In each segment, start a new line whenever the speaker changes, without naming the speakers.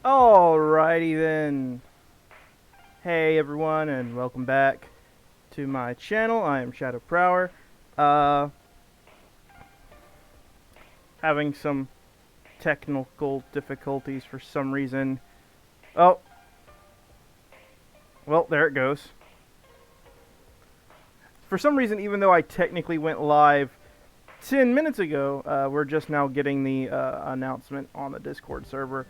Alrighty then. Hey everyone, and welcome back to my channel. I am Shadow Prower. Uh, Having some technical difficulties for some reason. Oh, well, there it goes. For some reason, even though I technically went live 10 minutes ago, we're just now getting the announcement on the Discord server.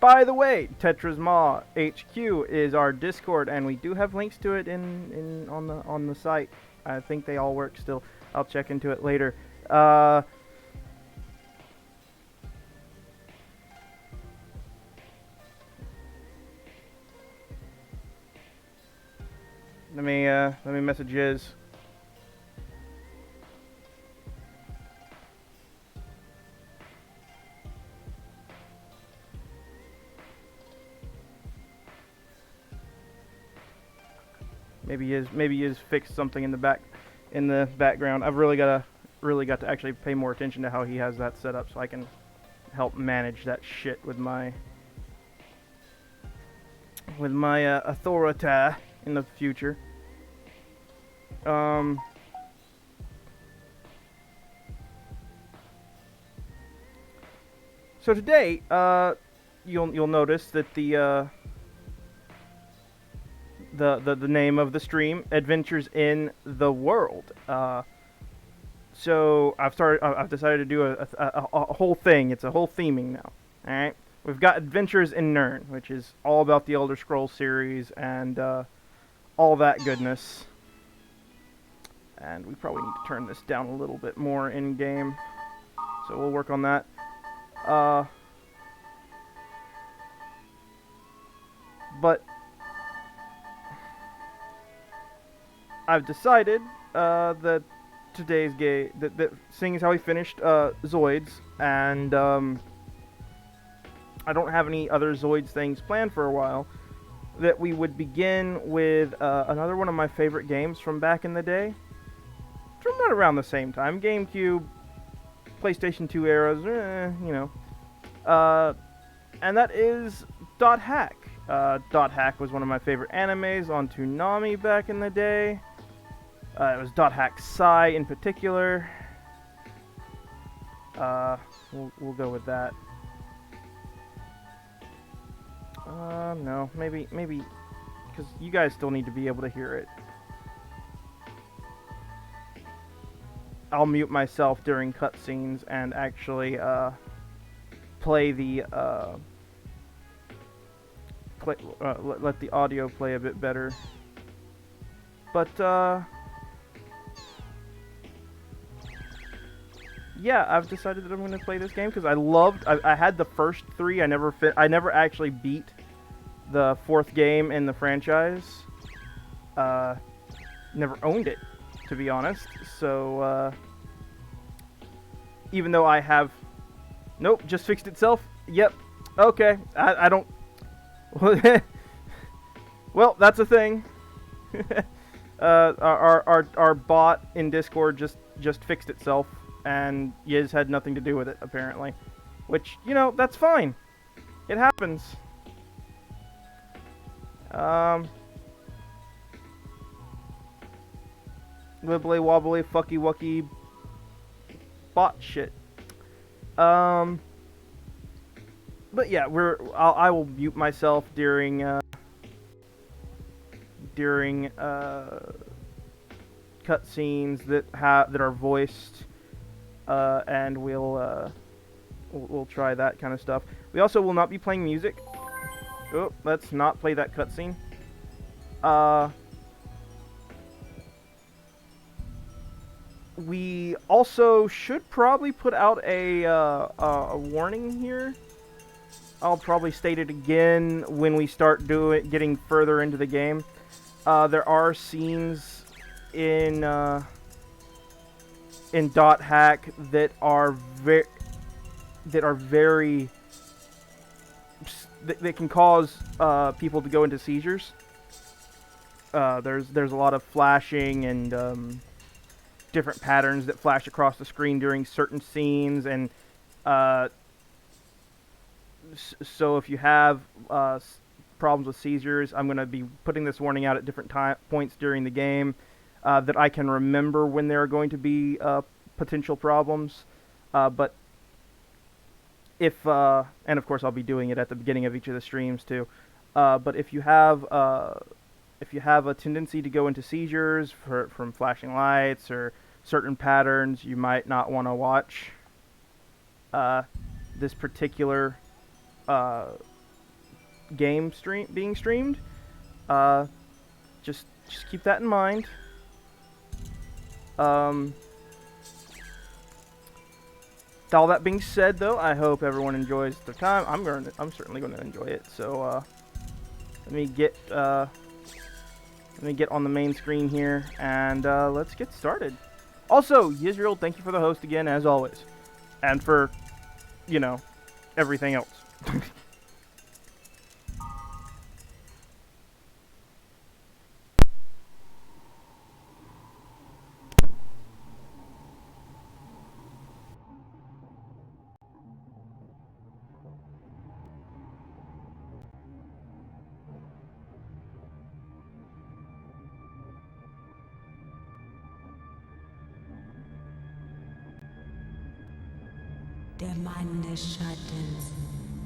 By the way, Tetras Maw HQ is our Discord, and we do have links to it on the site. I think they all work still. I'll check into it later. Let me message Yiz. Maybe Yiz fixed something in the background. I've really got to actually pay more attention to how he has that set up, so I can help manage that shit with my authority in the future. So today, you'll notice that the name of the stream, Adventures in the World. So I've decided to do a whole thing. It's a whole theming now. All right, we've got Adventures in Nirn, which is all about the Elder Scrolls series and all that goodness. And we probably need to turn this down a little bit more in game, so we'll work on that. But I've decided that today's that seeing as how we finished Zoids, and I don't have any other Zoids things planned for a while, that we would begin with another one of my favorite games from back in the day. From right around the same time, GameCube, PlayStation 2 eras, you know. And that is Dot Hack. Dot Hack was one of my favorite animes on Toonami back in the day. It was Dot Hack Psy in particular. We'll go with that. No, maybe, because you guys still need to be able to hear it. I'll mute myself during cutscenes and actually play the let the audio play a bit better. But yeah, I've decided that I'm going to play this game because I had the first three. I never actually beat the fourth game in the franchise. Never owned it, to be honest. So even though I have, nope, just fixed itself. Yep. Okay. I don't. Well, that's a thing. Our bot in Discord just fixed itself, and Yiz had nothing to do with it, apparently. Which, you know, that's fine. It happens. Wibbly wobbly fucky wucky bot shit. But yeah, I will mute myself during cutscenes that are voiced, and we'll try that kind of stuff. We also will not be playing music. Oh, let's not play that cutscene. We also should probably put out a warning here. I'll probably state it again when we start getting further into the game. There are scenes in Dot Hack that can cause people to go into seizures. There's a lot of flashing and different patterns that flash across the screen during certain scenes, and So if you have problems with seizures, I'm going to be putting this warning out at different points during the game that I can remember when there are going to be potential problems. But if and of course I'll be doing it at the beginning of each of the streams too. But if you have a tendency to go into seizures from flashing lights or certain patterns, you might not want to watch this particular uh, game being streamed. Uh, just keep that in mind. All that being said, though, I hope everyone enjoys their time. I'm certainly going to enjoy it. So let me get on the main screen here, and let's get started. Also, Yisrael, thank you for the host again, as always, and for everything else.
Der Mann des Schattens,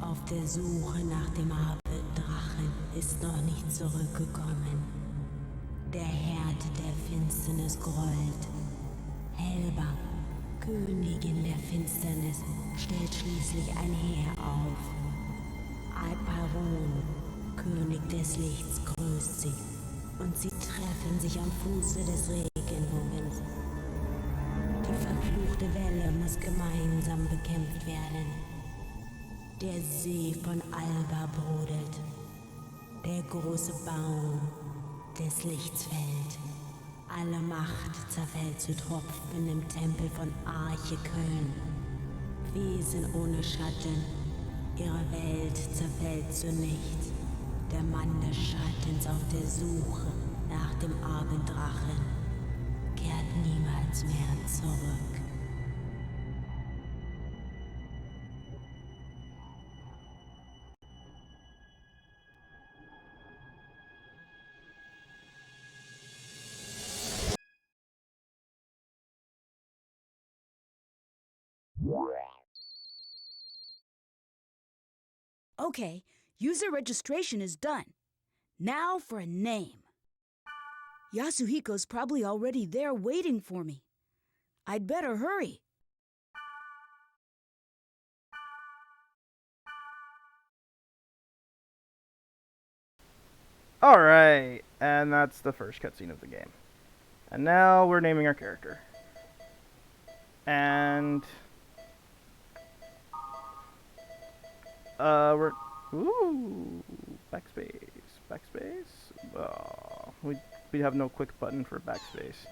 auf der Suche nach dem Drachen, ist noch nicht zurückgekommen. Der Herd der Finsternis grollt. Helba, Königin der Finsternis, stellt schließlich ein Heer auf. Ep.1, König des Lichts, grüßt sie, und sie treffen sich am Fuße des Regenbogens. Die verfluchte Welle muss gemeinsam bekämpft werden. Der See von Alba brodelt. Der große Baum des Lichts fällt. Alle Macht zerfällt zu Tropfen im Tempel von Arche Köln. Wesen ohne Schatten, ihre Welt zerfällt zu nichts. Der Mann des Schattens auf der Suche nach dem argen Drachen kehrt niemals mehr zurück.
Okay, user registration is done. Now for a name. Yasuhiko's probably already there waiting for me. I'd better hurry.
Alright, and that's the first cutscene of the game. And now we're naming our character. And we're backspace. Oh, we have no quick button for backspace.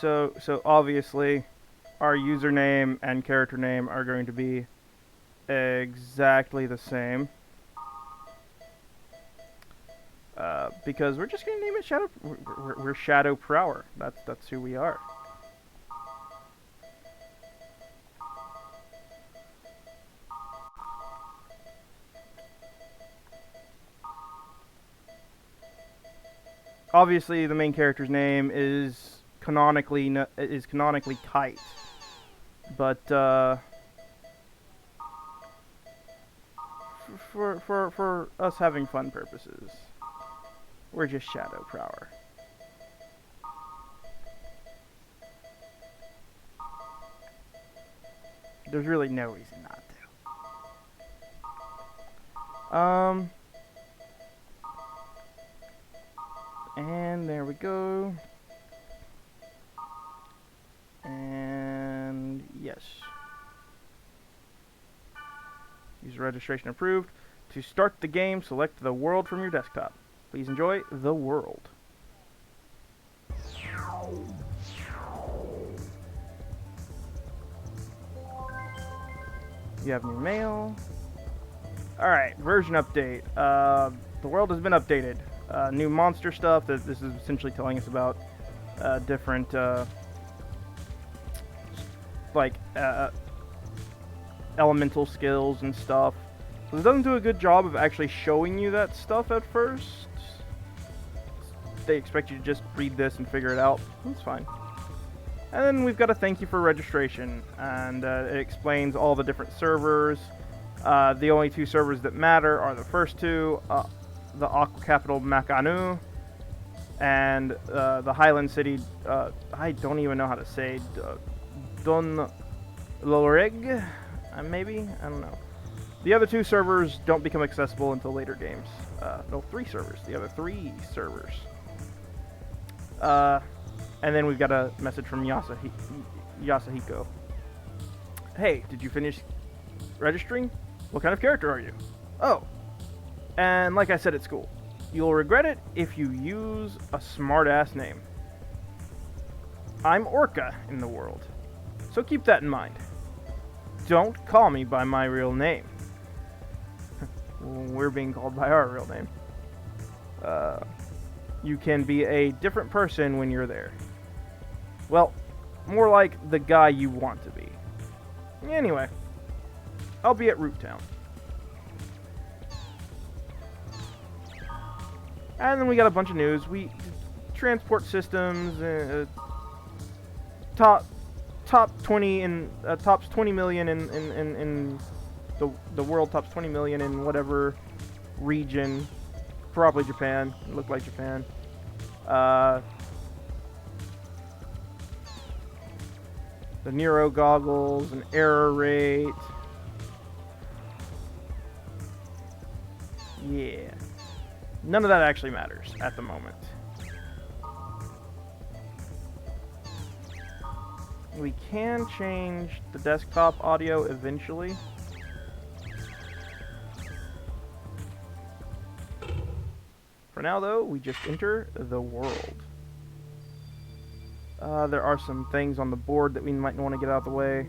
So obviously our username and character name are going to be exactly the same. Because we're just gonna name it Shadow. We're Shadow Prower. That's who we are. Obviously, the main character's name is canonically Kite, but for us having fun purposes, we're just Shadow Prower. There's really no reason not to. And there we go. And yes. User registration approved. To start the game, select the world from your desktop. Please enjoy the world. You have new mail. Alright, version update. The world has been updated. new monster stuff. That this is essentially telling us about different elemental skills and stuff. So it doesn't do a good job of actually showing you that stuff at first. They expect you to just read this and figure it out. That's fine. And then we've got a thank you for registration, and it explains all the different servers. The only two servers that matter are the first two, the Aqua Capital Makanu and the Highland City, I don't even know how to say, Don Loreg, maybe? I don't know. The other two servers don't become accessible until later games. No, three servers. The other three servers. And then we've got a message from Yasuhiko. Hey, did you finish registering? What kind of character are you? Oh, and like I said at school, you'll regret it if you use a smart-ass name. I'm Orca in the world, so keep that in mind. Don't call me by my real name. We're being called by our real name. You can be a different person when you're there. Well, more like the guy you want to be. Anyway, I'll be at Root Town. And then we got a bunch of news. Transport systems, top 20 in tops 20 million in the world, tops 20 million in whatever region. Probably Japan. It looked like Japan. The Nero goggles, an error rate. Yeah. None of that actually matters at the moment. We can change the desktop audio eventually. For now, though, we just enter the world. There are some things on the board that we might want to get out of the way.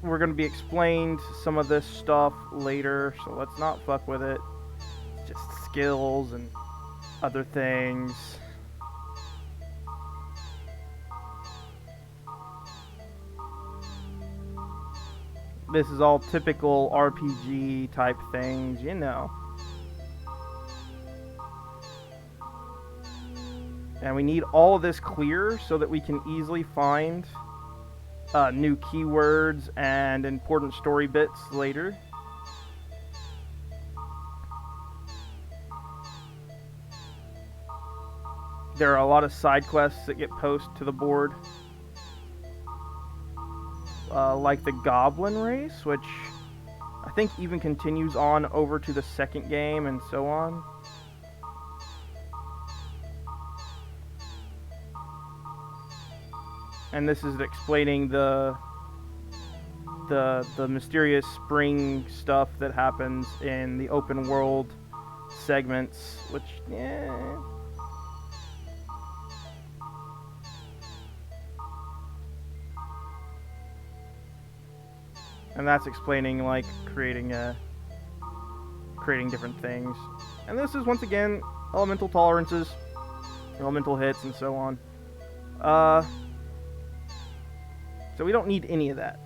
We're going to be explained some of this stuff later, so let's not fuck with it. It's just skills and other things. This is all typical RPG type things, you know. And we need all of this clear so that we can easily find new keywords and important story bits later. There are a lot of side quests that get posted to the board. Like the Goblin Race, which I think even continues on over to the second game and so on. And this is explaining the mysterious spring stuff that happens in the open world segments, which, yeah. And that's explaining, like, creating different things. And this is, once again, elemental tolerances, elemental hits, and so on. So we don't need any of that.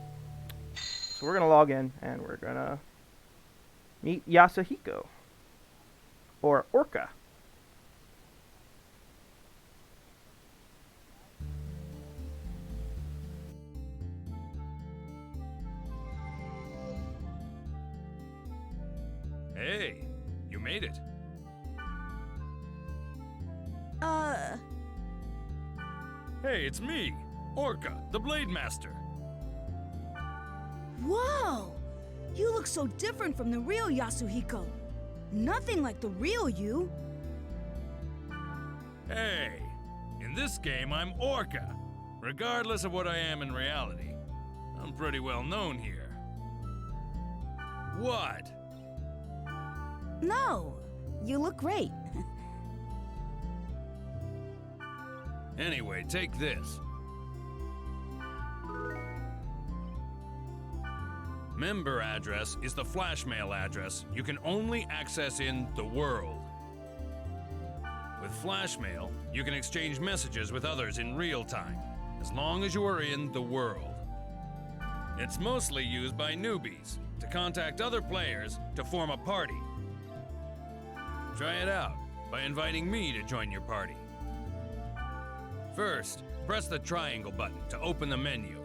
So we're going to log in, and we're going to meet Yasuhiko, or Orca.
Hey, you made it. Hey, it's me, Orca, the Blade Master.
Whoa! You look so different from the real Yasuhiko. Nothing like the real you.
Hey, in this game I'm Orca, regardless of what I am in reality. I'm pretty well known here. What?
No, you look great.
Anyway, take this. Member address is the flashmail address you can only access in the world. With flashmail, you can exchange messages with others in real time, as long as you are in the world. It's mostly used by newbies to contact other players to form a party. Try it out by inviting me to join your party. First, press the triangle button to open the menu.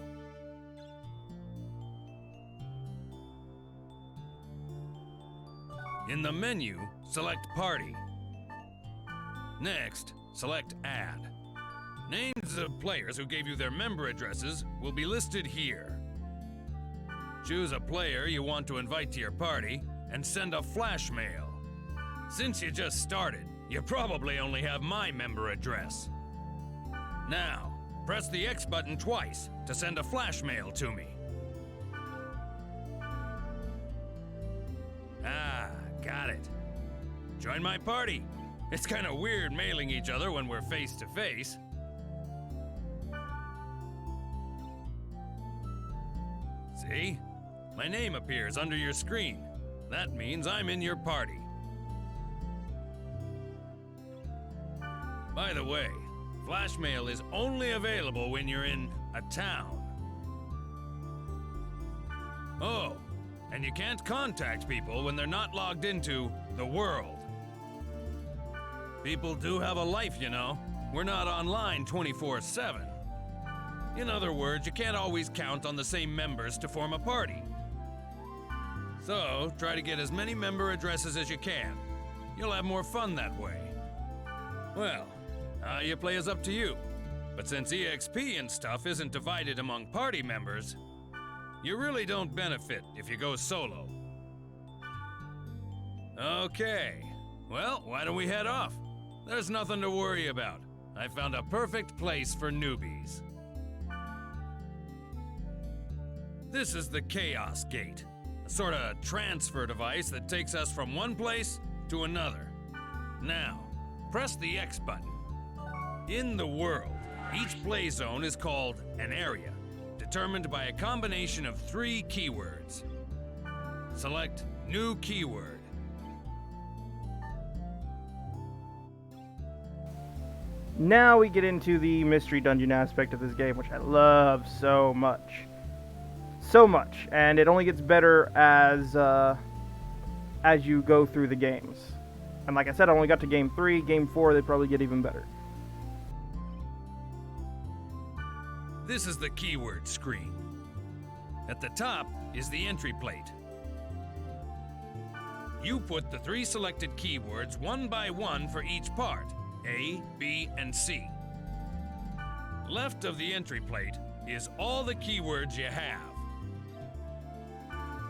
In the menu, select Party. Next, select Add. Names of players who gave you their member addresses will be listed here. Choose a player you want to invite to your party and send a flash mail. Since you just started, you probably only have my member address. Now, press the X button twice to send a flash mail to me. Ah, got it. Join my party. It's kind of weird mailing each other when we're face to face. See? My name appears under your screen. That means I'm in your party. By the way, flash mail is only available when you're in a town. Oh, and you can't contact people when they're not logged into the world. People do have a life, you know. We're not online 24/7. In other words, you can't always count on the same members to form a party. So, try to get as many member addresses as you can. You'll have more fun that way. Well, how you play is up to you. But since EXP and stuff isn't divided among party members, you really don't benefit if you go solo. Okay, well, why don't we head off? There's nothing to worry about. I found a perfect place for newbies. This is the Chaos Gate, a sort of transfer device that takes us from one place to another. Now, press the X button. In the world, each play zone is called an area, determined by a combination of 3 keywords. Select New Keyword.
Now we get into the mystery dungeon aspect of this game, which I love so much. So much, and it only gets better as you go through the games. And like I said, I only got to game 3, game 4, they probably get even better.
This is the keyword screen. At the top is the entry plate. You put the 3 selected keywords one by one for each part, A, B, and C. Left of the entry plate is all the keywords you have.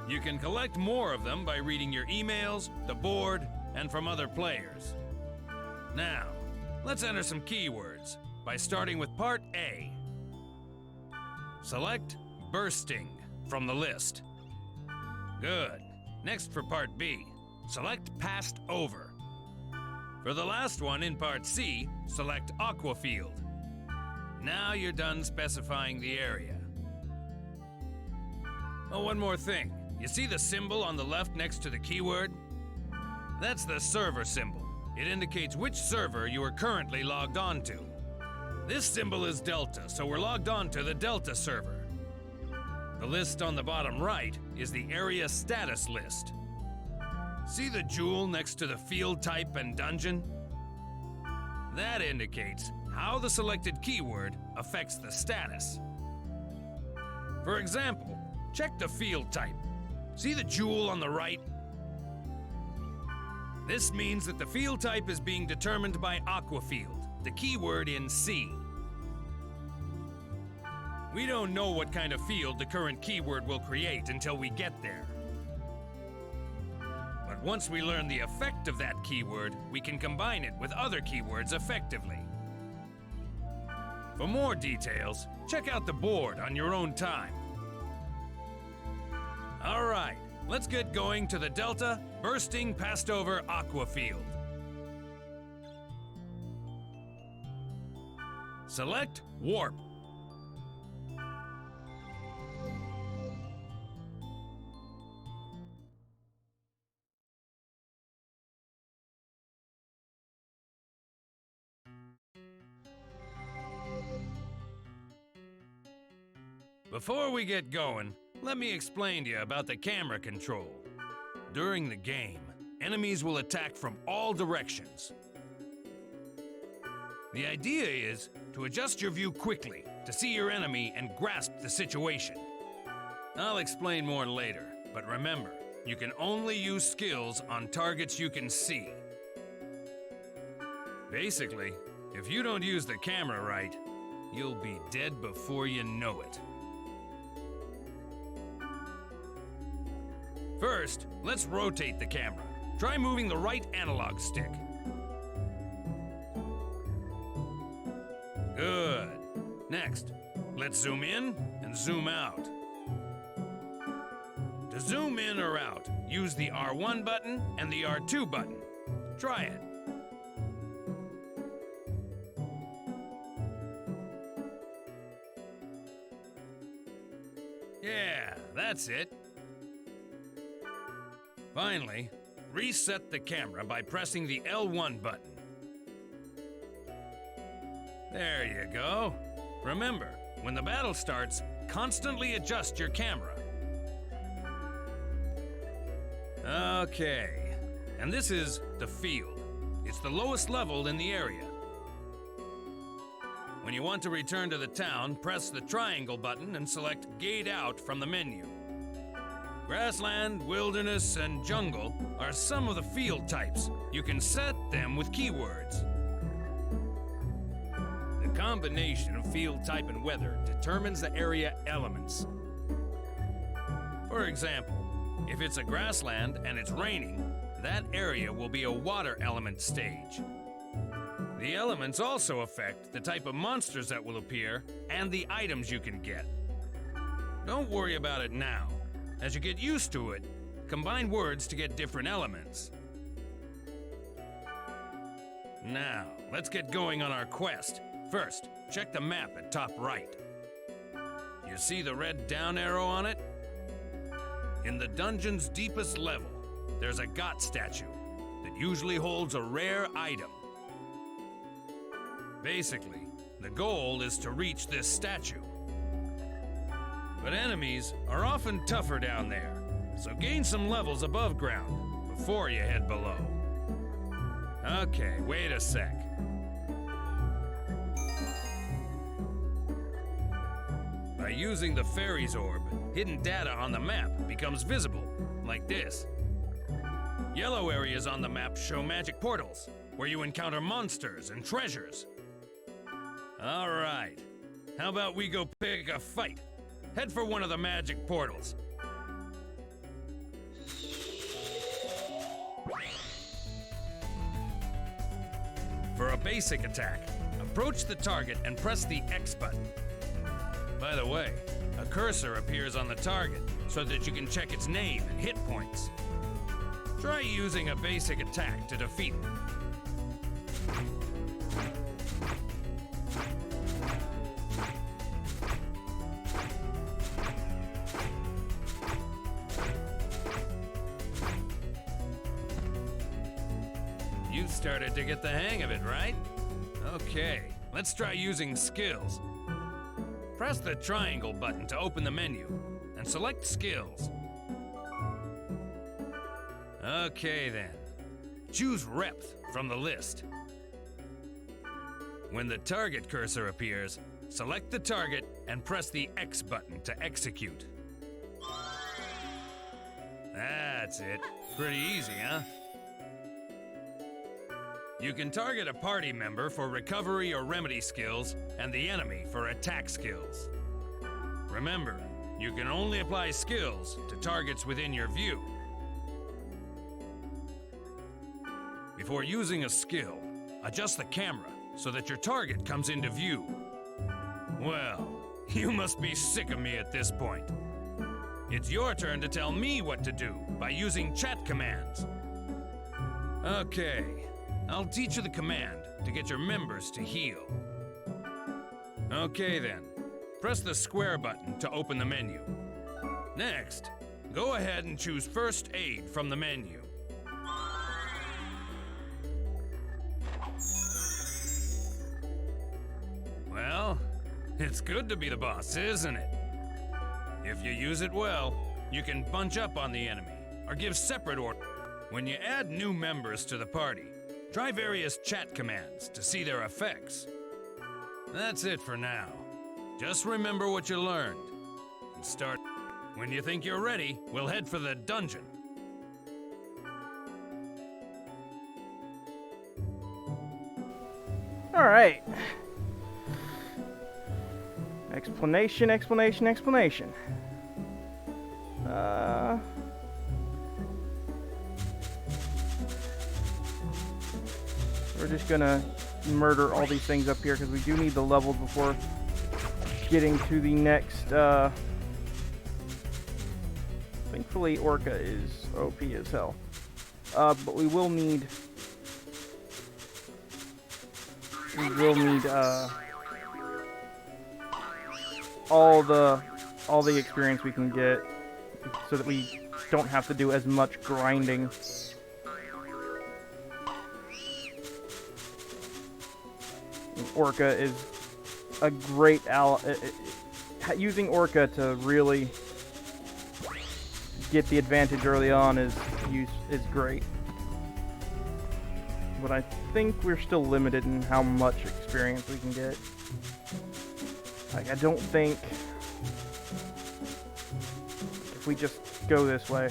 You can collect more of them by reading your emails, the board, and from other players. Now, let's enter some keywords by starting with part A. Select Bursting from the list. Good. Next for part B, select Passed Over. For the last one in part C, select Aquafield. Now you're done specifying the area. Oh, one more thing. You see the symbol on the left next to the keyword? That's the server symbol. It indicates which server you are currently logged on to. This symbol is Delta, so we're logged on to the Delta server. The list on the bottom right is the area status list. See the jewel next to the field type and dungeon? That indicates how the selected keyword affects the status. For example, check the field type. See the jewel on the right? This means that the field type is being determined by Aquafield, the keyword in C. We don't know what kind of field the current keyword will create until we get there. But once we learn the effect of that keyword, we can combine it with other keywords effectively. For more details, check out the board on your own time. All right, let's get going to the Delta Bursting Passed Over Aquafield. Select Warp. Before we get going, let me explain to you about the camera control. During the game, enemies will attack from all directions. The idea is to adjust your view quickly to see your enemy and grasp the situation. I'll explain more later, but remember, you can only use skills on targets you can see. Basically, if you don't use the camera right, you'll be dead before you know it. First, let's rotate the camera. Try moving the right analog stick. Good. Next, let's zoom in and zoom out. To zoom in or out, use the R1 button and the R2 button. Try it. Yeah, that's it. Finally, reset the camera by pressing the L1 button. There you go. Remember, when the battle starts, constantly adjust your camera. Okay, and this is the field. It's the lowest level in the area. When you want to return to the town, press the triangle button and select Gate Out from the menu. Grassland, wilderness, and jungle are some of the field types. You can set them with keywords. The combination of field type and weather determines the area elements. For example, if it's a grassland and it's raining, that area will be a water element stage. The elements also affect the type of monsters that will appear and the items you can get. Don't worry about it now. As you get used to it, combine words to get different elements. Now, let's get going on our quest. First, check the map at top right. You see the red down arrow on it? In the dungeon's deepest level, there's a God statue that usually holds a rare item. Basically, the goal is to reach this statue. But enemies are often tougher down there, so gain some levels above ground before you head below. Okay, wait a sec. By using the fairy's orb, hidden data on the map becomes visible, like this. Yellow areas on the map show magic portals, where you encounter monsters and treasures. All right, how about we go pick a fight? Head for one of the magic portals. For a basic attack, approach the target and press the X button. By the way, a cursor appears on the target so that you can check its name and hit points. Try using a basic attack to defeat it. You started to get the hang of it, right? Okay, let's try using skills. Press the triangle button to open the menu, and select skills. Okay then, choose Repth from the list. When the target cursor appears, select the target and press the X button to execute. That's it. Pretty easy, huh? You can target a party member for recovery or remedy skills, and the enemy for attack skills. Remember, you can only apply skills to targets within your view. Before using a skill, adjust the camera so that your target comes into view. Well, you must be sick of me at this point. It's your turn to tell me what to do by using chat commands. Okay. I'll teach you the command to get your members to heal. Okay then, press the square button to open the menu. Next, go ahead and choose First Aid from the menu. Well, it's good to be the boss, isn't it? If you use it well, you can bunch up on the enemy, or give separate orders. When you add new members to the party, try various chat commands to see their effects. That's it for now. Just remember what you learned, and start. When you think you're ready, we'll head for the dungeon.
Alright. Explanation, explanation, explanation. We're just gonna murder all these things up here because we do need the levels before getting to the next, thankfully Orca is OP as hell. But we will need all the experience we can get so that we don't have to do as much grinding. Orca is a great ally. Using Orca to really get the advantage early on is great. But I think we're still limited in how much experience we can get. Like, I don't think if we just go this way,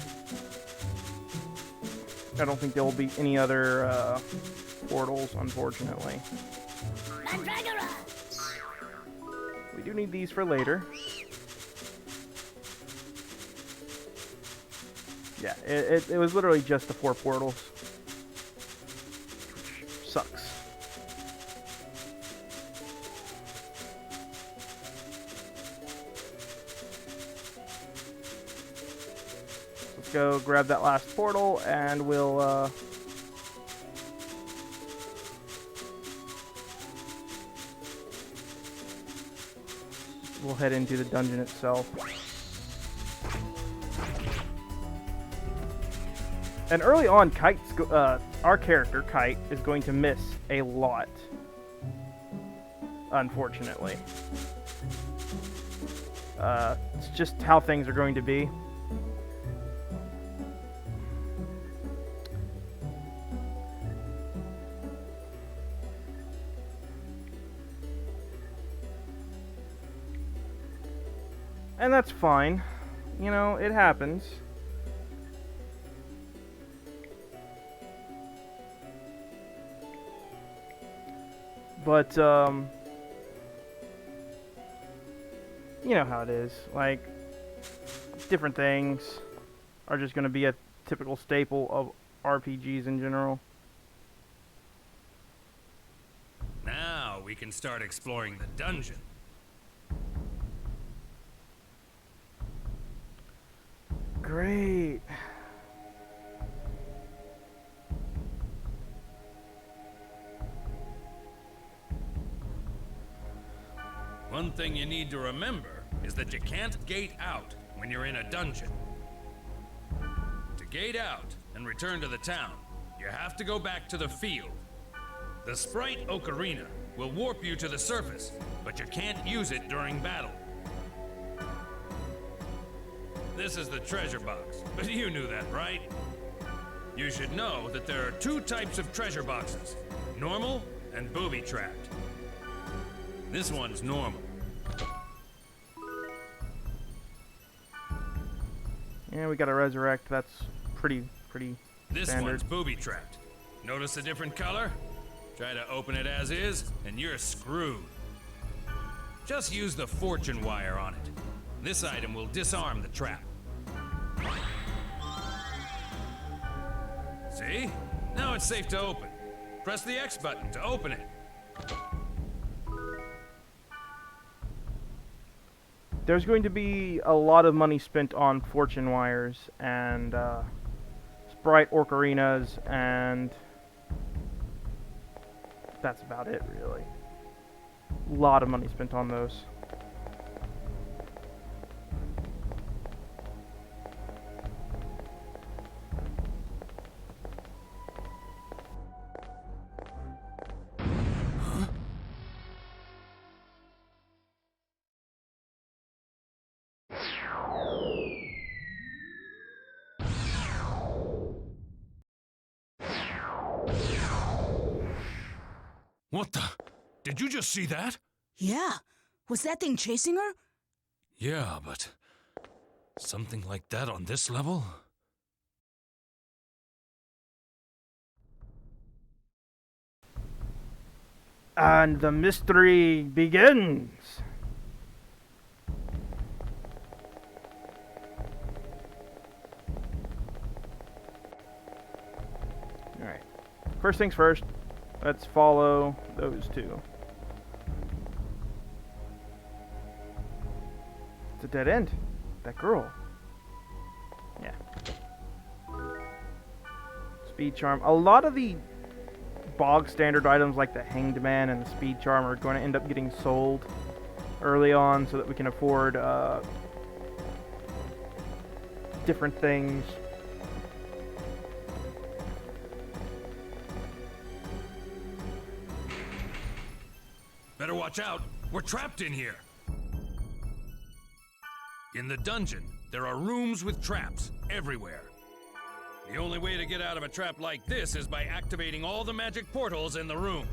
I don't think there will be any other portals, unfortunately. We do need these for later. Yeah, it was literally just the 4 portals. Which sucks. Let's go grab that last portal and we'll head into the dungeon itself. And early on, our character, Kite, is going to miss a lot. Unfortunately. It's just how things are going to be. And that's fine. You know, it happens. But, you know how it is. Like, different things are just going to be a typical staple of RPGs in general.
Now we can start exploring the dungeon.
Great.
One thing you need to remember is that you can't gate out when you're in a dungeon. To gate out and return to the town, you have to go back to the field. The sprite Ocarina will warp you to the surface, but you can't use it during battle. This is the treasure box, but you knew that, right? You should know that there are 2 types of treasure boxes, normal and booby-trapped. This one's normal.
Yeah, we gotta resurrect. That's pretty
This
standard.
one's booby-trapped. Notice a different color? Try to open it as is, and you're screwed. Just use the fortune wire on it. This item will disarm the trap. See? Now it's safe to open. Press the X button to open it.
There's going to be a lot of money spent on fortune wires and sprite ocarinas, and that's about it, really. A lot of money spent on those.
What the? Did you just see that?
Yeah. Was that thing chasing her?
Yeah, but something like that on this level?
And the mystery begins. Alright. First things first, let's follow those two. It's a dead end. That girl. Yeah. Speed charm. A lot of the bog standard items like the Hanged Man and the Speed Charm are going to end up getting sold early on so that we can afford different things.
Better watch out. We're trapped in here. In the dungeon, there are rooms with traps everywhere. The only way to get out of a trap like this is by activating all the magic portals in the room.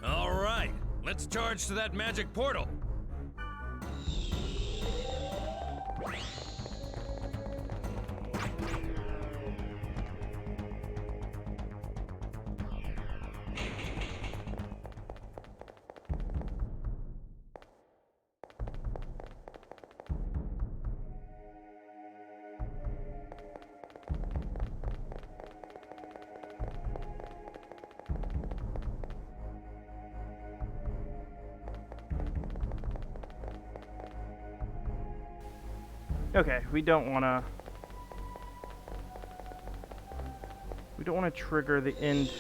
All right, let's charge to that magic portal.
Okay, we don't want to trigger the end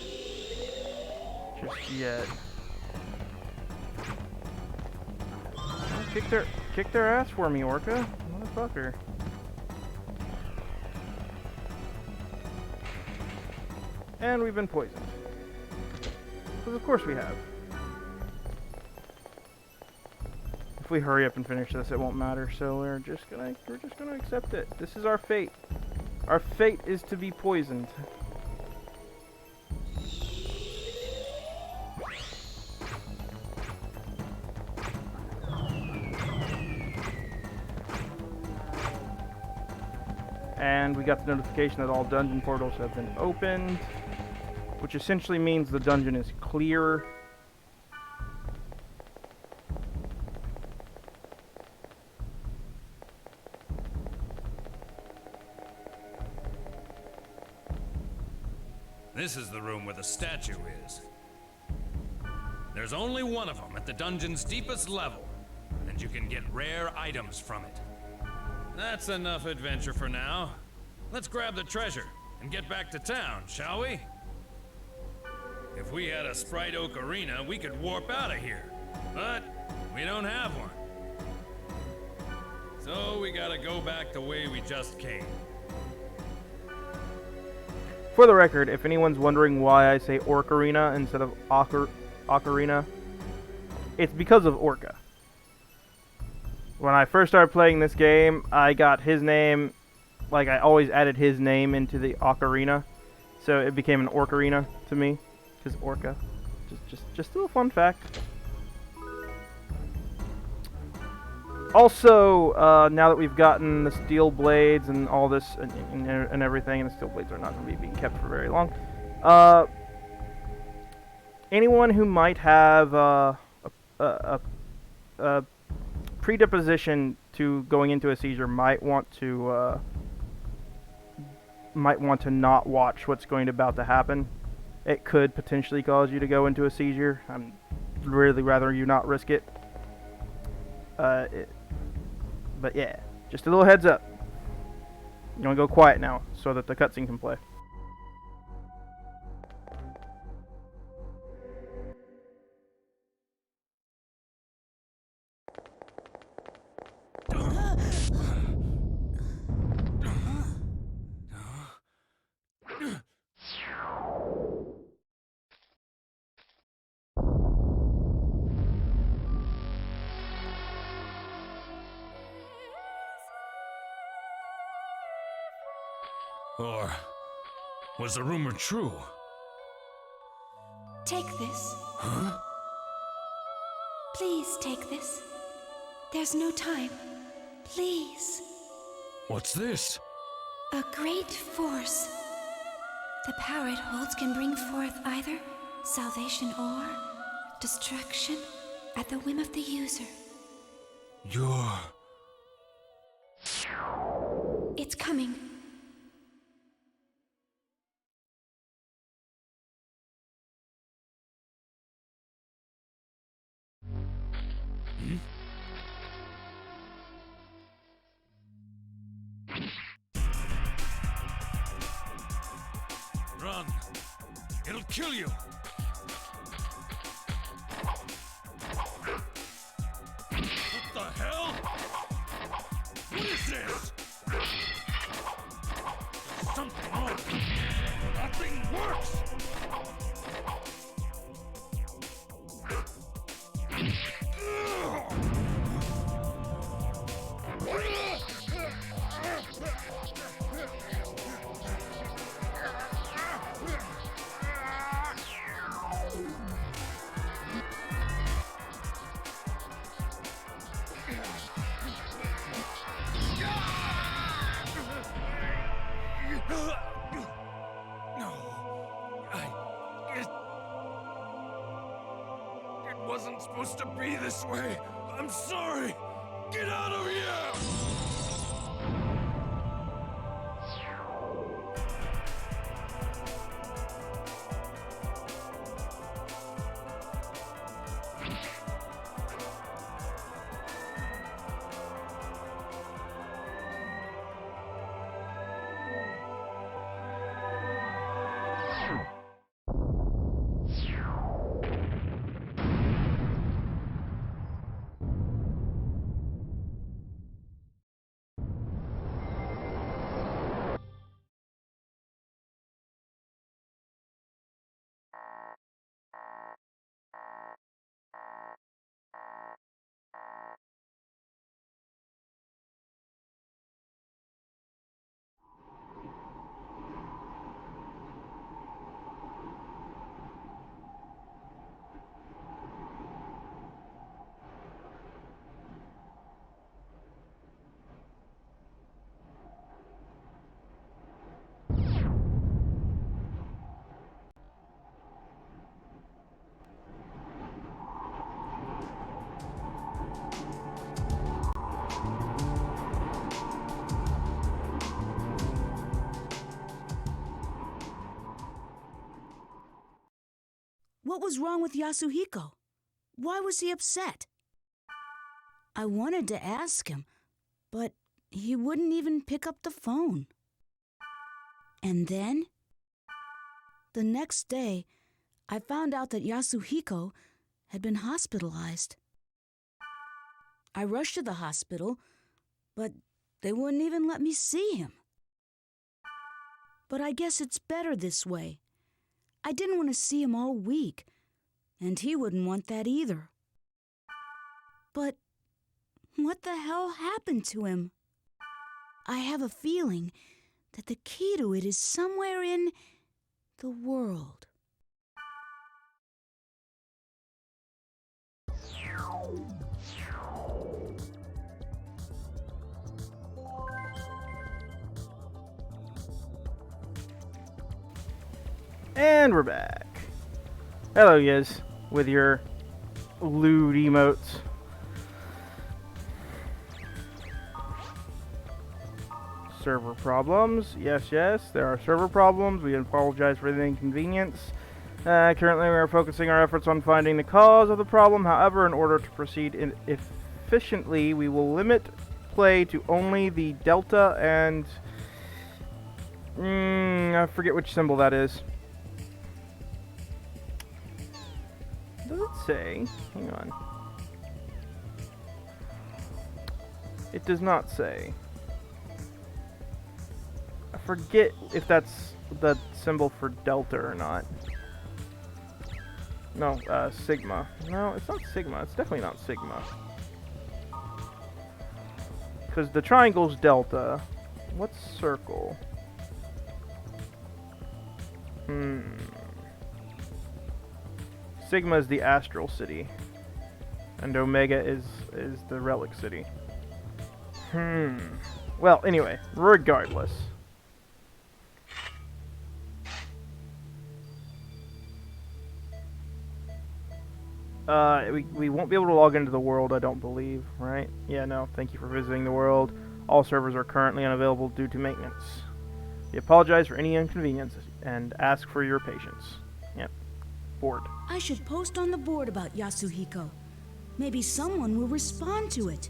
just yet. Oh, kick their ass for me, Orca. Motherfucker. And we've been poisoned. Because of course we have. If we hurry up and finish this, it won't matter. So we're just gonna accept it. This is our fate. Our fate is to be poisoned. And we got the notification that all dungeon portals have been opened, which essentially means the dungeon is clear.
This is the room where the statue is. There's only one of them at the dungeon's deepest level, and you can get rare items from it. That's enough adventure for now. Let's grab the treasure and get back to town, shall we? If we had a Sprite Ocarina, we could warp out of here. But we don't have one. So we gotta go back the way we just came.
For the record, if anyone's wondering why I say Orcarina instead of Ocarina, it's because of Orca. When I first started playing this game, I got his name, like I always added his name into the Ocarina, so it became an Orcarina to me, because Orca. Just a little fun fact. Also, now that we've gotten the steel blades and all this and everything, and the steel blades are not going to be being kept for very long, anyone who might have a predisposition to going into a seizure might want to not watch what's about to happen. It could potentially cause you to go into a seizure. I'm really rather you not risk it. But yeah, just a little heads up. You want to go quiet now so that the cutscene can play.
Or was the rumor true?
Take this.
Huh?
Please take this. There's no time. Please.
What's this?
A great force. The power it holds can bring forth either salvation or destruction at the whim of the user.
You're...
It's coming.
Run! It'll kill you! What the hell? What is this? There's something wrong. Nothing works! It wasn't supposed to be this way. I'm sorry. Get out of here!
What was wrong with Yasuhiko? Why was he upset? I wanted to ask him, but he wouldn't even pick up the phone. And then, the next day, I found out that Yasuhiko had been hospitalized. I rushed to the hospital, but they wouldn't even let me see him. But I guess it's better this way. I didn't want to see him all week, and he wouldn't want that either. But what the hell happened to him? I have a feeling that the key to it is somewhere in the world.
And we're back. Hello, guys, with your lewd emotes. Server problems. Yes, there are server problems. We apologize for the inconvenience. Currently, we are focusing our efforts on finding the cause of the problem. However, in order to proceed efficiently, we will limit play to only the delta and... I forget which symbol that is. Does it say? Hang on. It does not say. I forget if that's the symbol for delta or not. No, sigma. No, it's not sigma. It's definitely not sigma. Because the triangle's delta. What's circle? Sigma is the astral city. And Omega is the relic city. Well, anyway, regardless. We won't be able to log into the world, I don't believe, right? Yeah, no. Thank you for visiting the world. All servers are currently unavailable due to maintenance. We apologize for any inconvenience and ask for your patience. Yep. Board.
I should post on the board about Yasuhiko. Maybe someone will respond to it.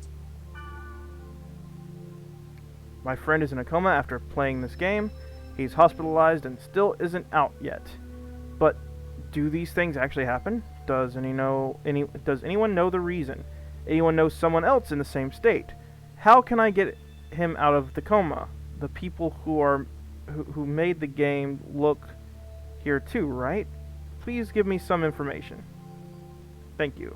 My friend is in a coma after playing this game. He's hospitalized and still isn't out yet. But do these things actually happen? Does anyone know the reason? Anyone know someone else in the same state? How can I get him out of the coma? The people who made the game look here too, right? Please give me some information. Thank you.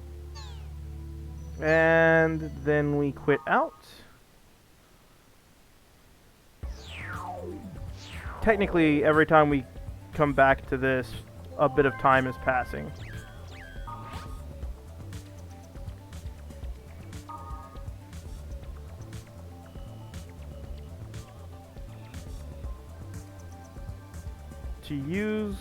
And then we quit out. Technically, every time we come back to this, a bit of time is passing. To use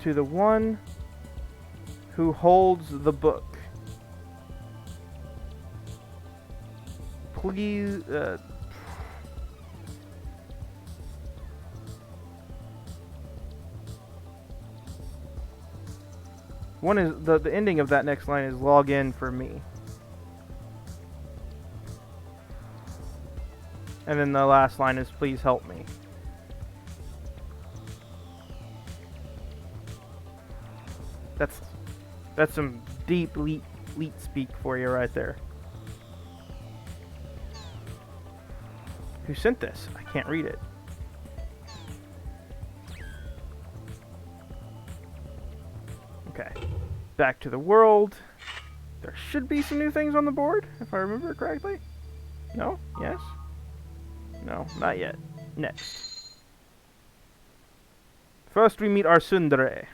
to the one who holds the book. Please one is the ending of that next line is log in for me. And then the last line is please help me. That's some deep leet speak for you right there. Who sent this? I can't read it. Okay. Back to the world. There should be some new things on the board, if I remember correctly. No? Yes? No, not yet. Next. First we meet our tsundere.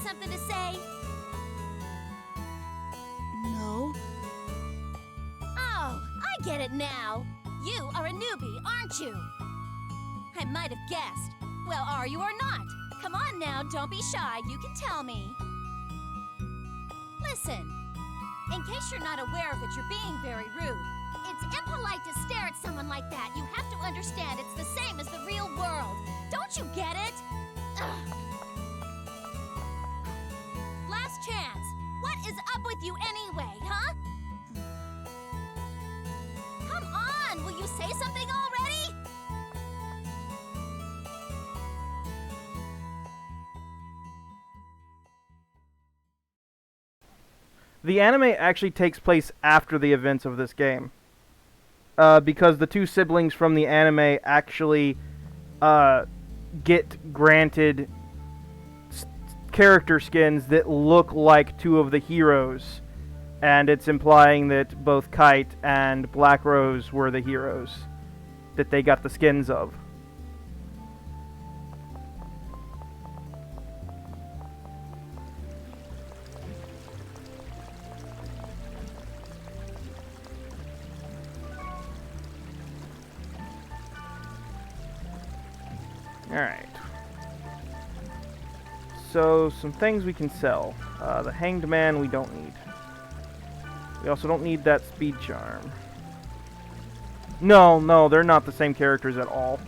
Something to say?
No.
Oh, I get it now. You are a newbie, aren't you? I might have guessed. Well, are you or not? Come on now, don't be shy. You can tell me. Listen, in case you're not aware of it, you're being very rude. It's impolite to stare at someone like that. You have to understand it's the same as the real world. Don't you get it? Ugh. Last chance. What is up with you anyway, huh? Come on, will you say something already?
The anime actually takes place after the events of this game. Because the two siblings from the anime actually get granted character skins that look like two of the heroes, and it's implying that both Kite and Black Rose were the heroes that they got the skins of. Alright. So, some things we can sell. The Hanged Man we don't need. We also don't need that Speed Charm. No, they're not the same characters at all.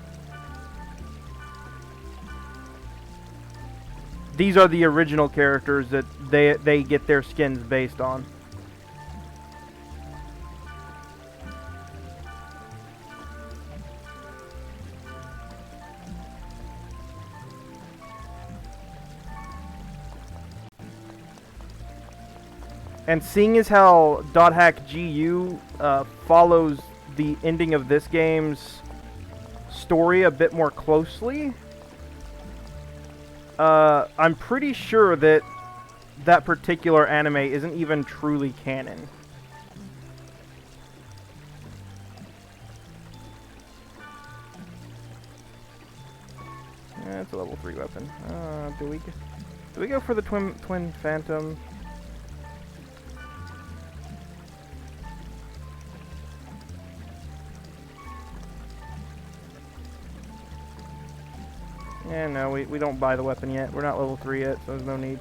These are the original characters that they get their skins based on. And seeing as how .hack GU follows the ending of this game's story a bit more closely, I'm pretty sure that that particular anime isn't even truly canon. Yeah, it's a level 3 weapon. Do we go for the twin phantom? Yeah, no, we don't buy the weapon yet. We're not level 3 yet, so there's no need.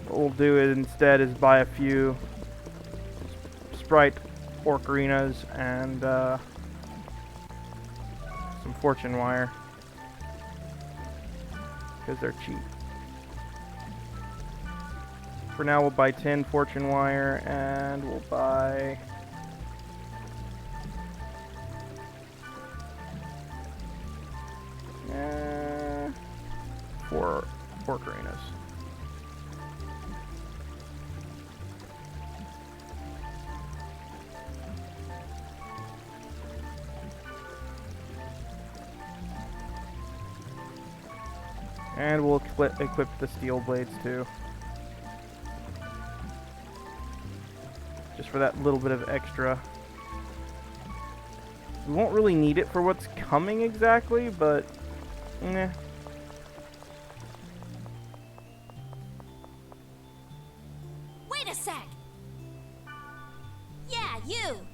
What we'll do instead is buy a few Sprite Orcarinas and some Fortune Wire. Because they're cheap. For now, we'll buy 10 Fortune Wire and we'll buy... four Orcarinas. And we'll equip the steel blades too. Just for that little bit of extra. We won't really need it for what's coming exactly, but... eh.
Wait a sec! Yeah, you!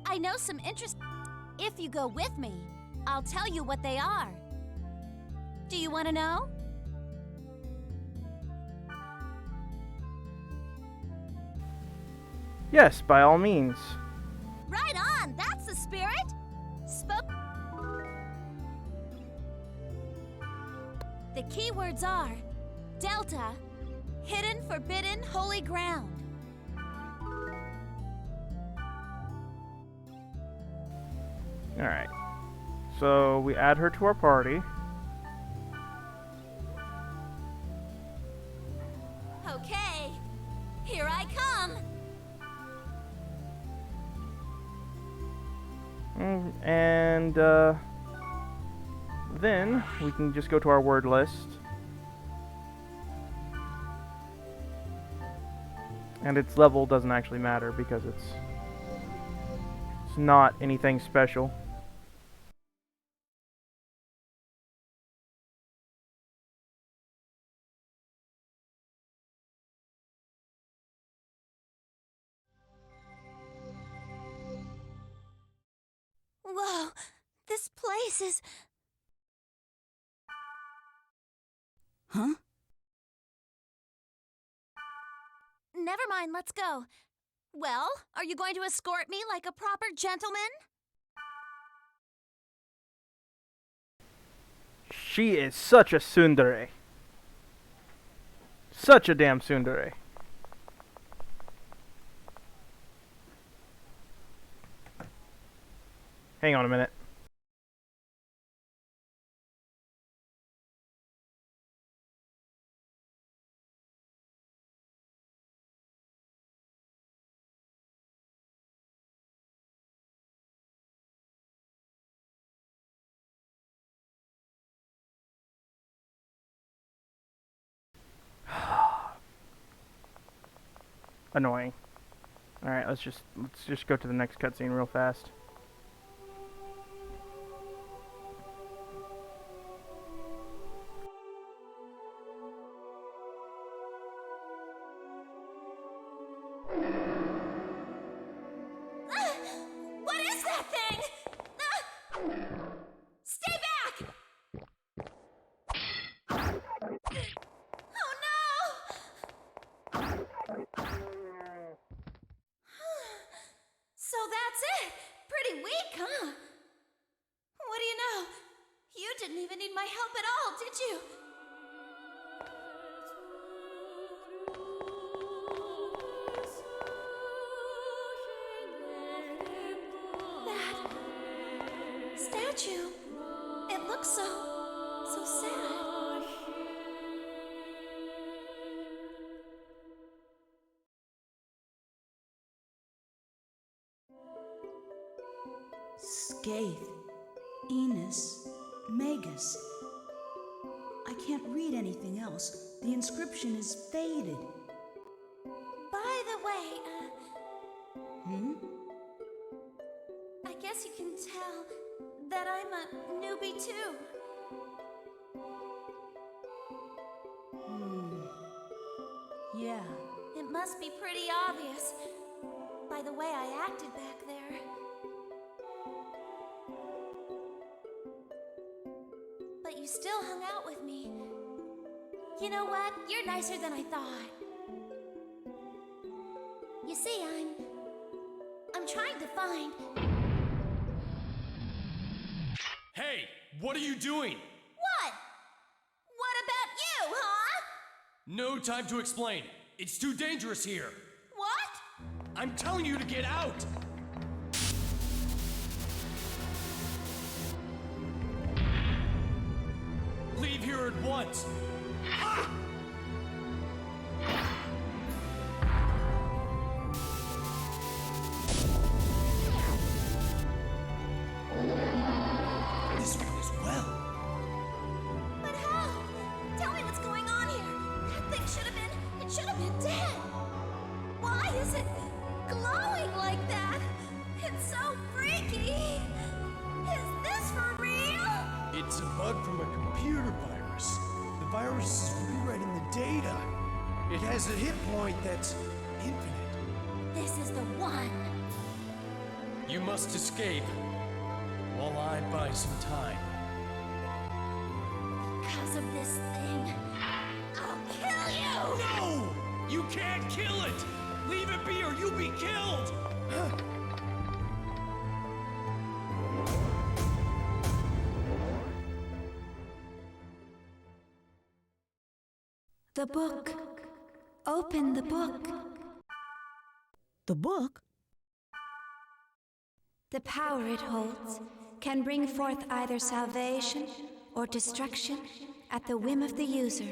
I know some interest... If you go with me, I'll tell you what they are. Do you want to know?
Yes, by all means.
Right on! That's the spirit! The keywords are Delta, Hidden, Forbidden, Holy Ground.
Alright. So we add her to our party.
Okay, here I come!
And then we can just go to our word list. And its level doesn't actually matter because it's not anything special.
Whoa, this place is...
Huh?
Never mind, let's go. Well, are you going to escort me like a proper gentleman?
She is such a tsundere. Such a damn tsundere. Hang on a minute. Annoying. Alright, let's just go to the next cutscene real fast.
What is that thing? Stay back! Oh no! So that's it. Pretty weak, huh? What do you know? You didn't even need my help at all, did you? That statue, it looks so sad.
Skaith, Enos, Magus. I can't read anything else. The inscription is faded.
By the way,
Hmm?
I guess you can tell that I'm a newbie too.
Yeah.
It must be pretty obvious by the way I acted back there. But you still hung out with me. You know what? You're nicer than I thought. You see, I'm trying to find...
Hey, what are you doing?
What? What about you, huh?
No time to explain. It's too dangerous here.
What?
I'm telling you to get out! Leave here at once! Ah! This one as well.
But how? Tell me what's going on here. That thing should have been dead. Why is it glowing like that? It's so freaky. Is this for real?
It's a bug from a computer virus. The virus is rewriting the data. It has a hit point that's infinite.
This is the one.
You must escape while I buy some time.
Because of this thing, I'll kill you!
No! You can't kill it! Leave it be or you'll be killed!
The book. Open the book.
The book?
The power it holds can bring forth either salvation or destruction at the whim of the user.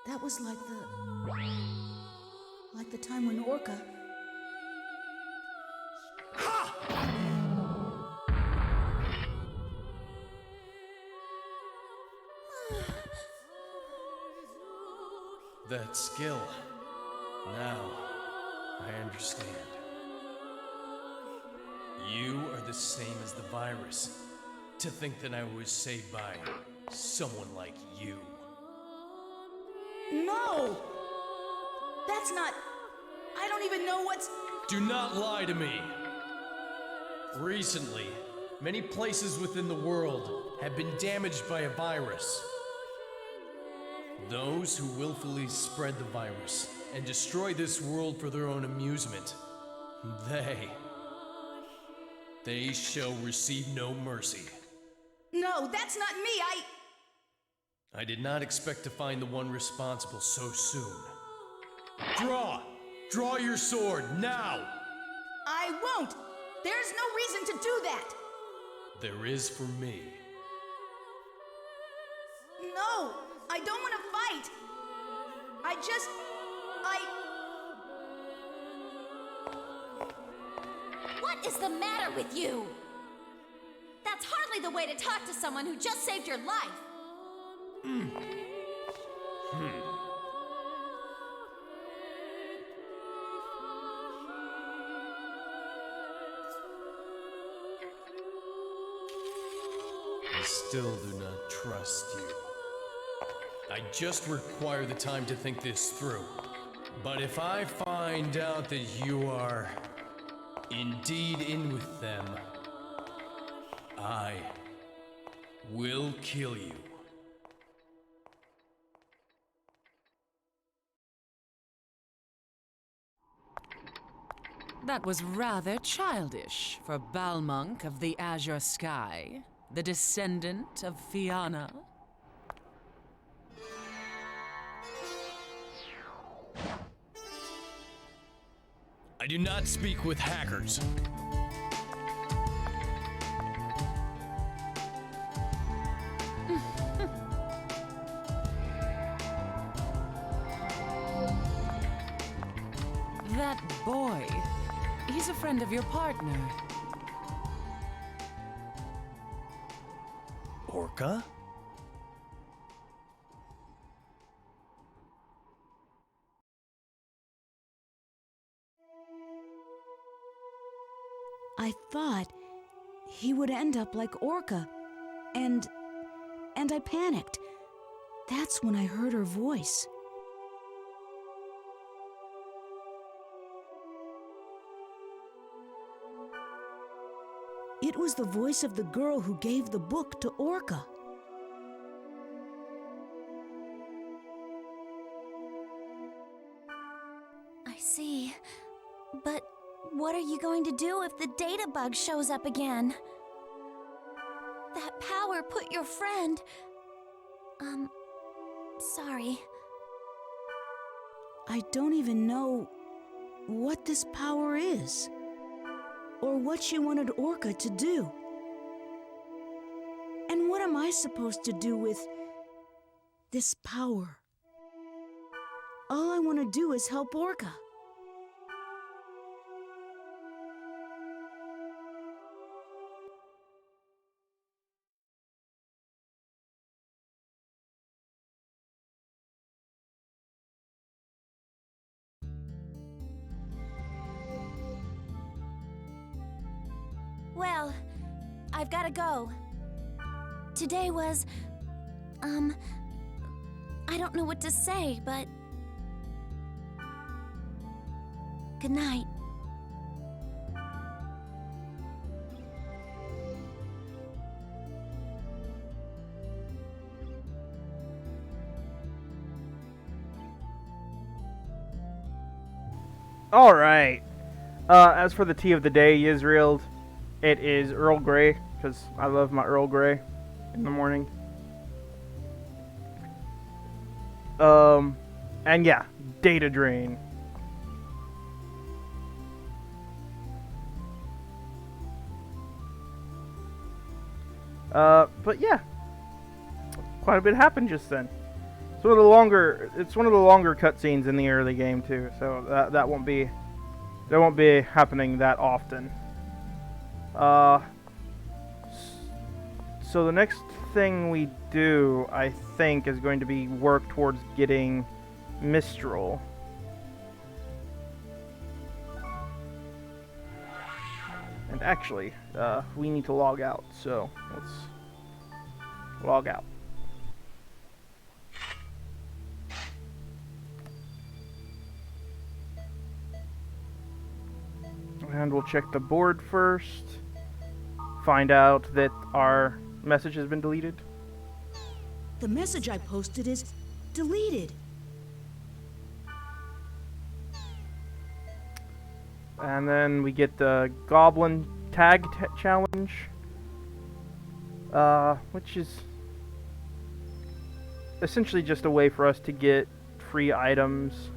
That was like the time when Orca...
That skill. Now, I understand. You are the same as the virus. To think that I was saved by someone like you.
No! That's not... I don't even know what's...
Do not lie to me. Recently, many places within the world have been damaged by a virus. Those who willfully spread the virus and destroy this world for their own amusement, they shall receive no mercy.
No, that's not me,
I did not expect to find the one responsible so soon. Draw! Draw your sword, now!
I won't! There's no reason to do that!
There is for me.
No! I don't want to fight!
What is the matter with you? That's hardly the way to talk to someone who just saved your life.
I still do not trust you. I just require the time to think this through. But if I find out that you are indeed in with them, I will kill you.
That was rather childish for Balmonk of the Azure Sky, the descendant of Fianna.
I do not speak with hackers.
That boy, he's a friend of your partner.
Orca?
I thought he would end up like Orca, and I panicked. That's when I heard her voice. It was the voice of the girl who gave the book to Orca.
I see. But what are you going to do if the data bug shows up again? That power put your friend... sorry.
I don't even know what this power is, or what she wanted Orca to do. And what am I supposed to do with this power? All I want to do is help Orca.
Well, I've got to go. Today was... I don't know what to say, but... Good night.
All right. As for the tea of the day, Israel, it is Earl Grey, because I love my Earl Grey in the morning. And yeah, data drain. But yeah, quite a bit happened just then. It's one of the longer cutscenes in the early game too, so that won't be happening that often. So the next thing we do, I think, is going to be work towards getting Mistral. And actually, we need to log out, so let's log out. And we'll check the board first. Find out that our message has been deleted.
The message I posted is deleted.
And then we get the Goblin Tag Challenge, which is essentially just a way for us to get free items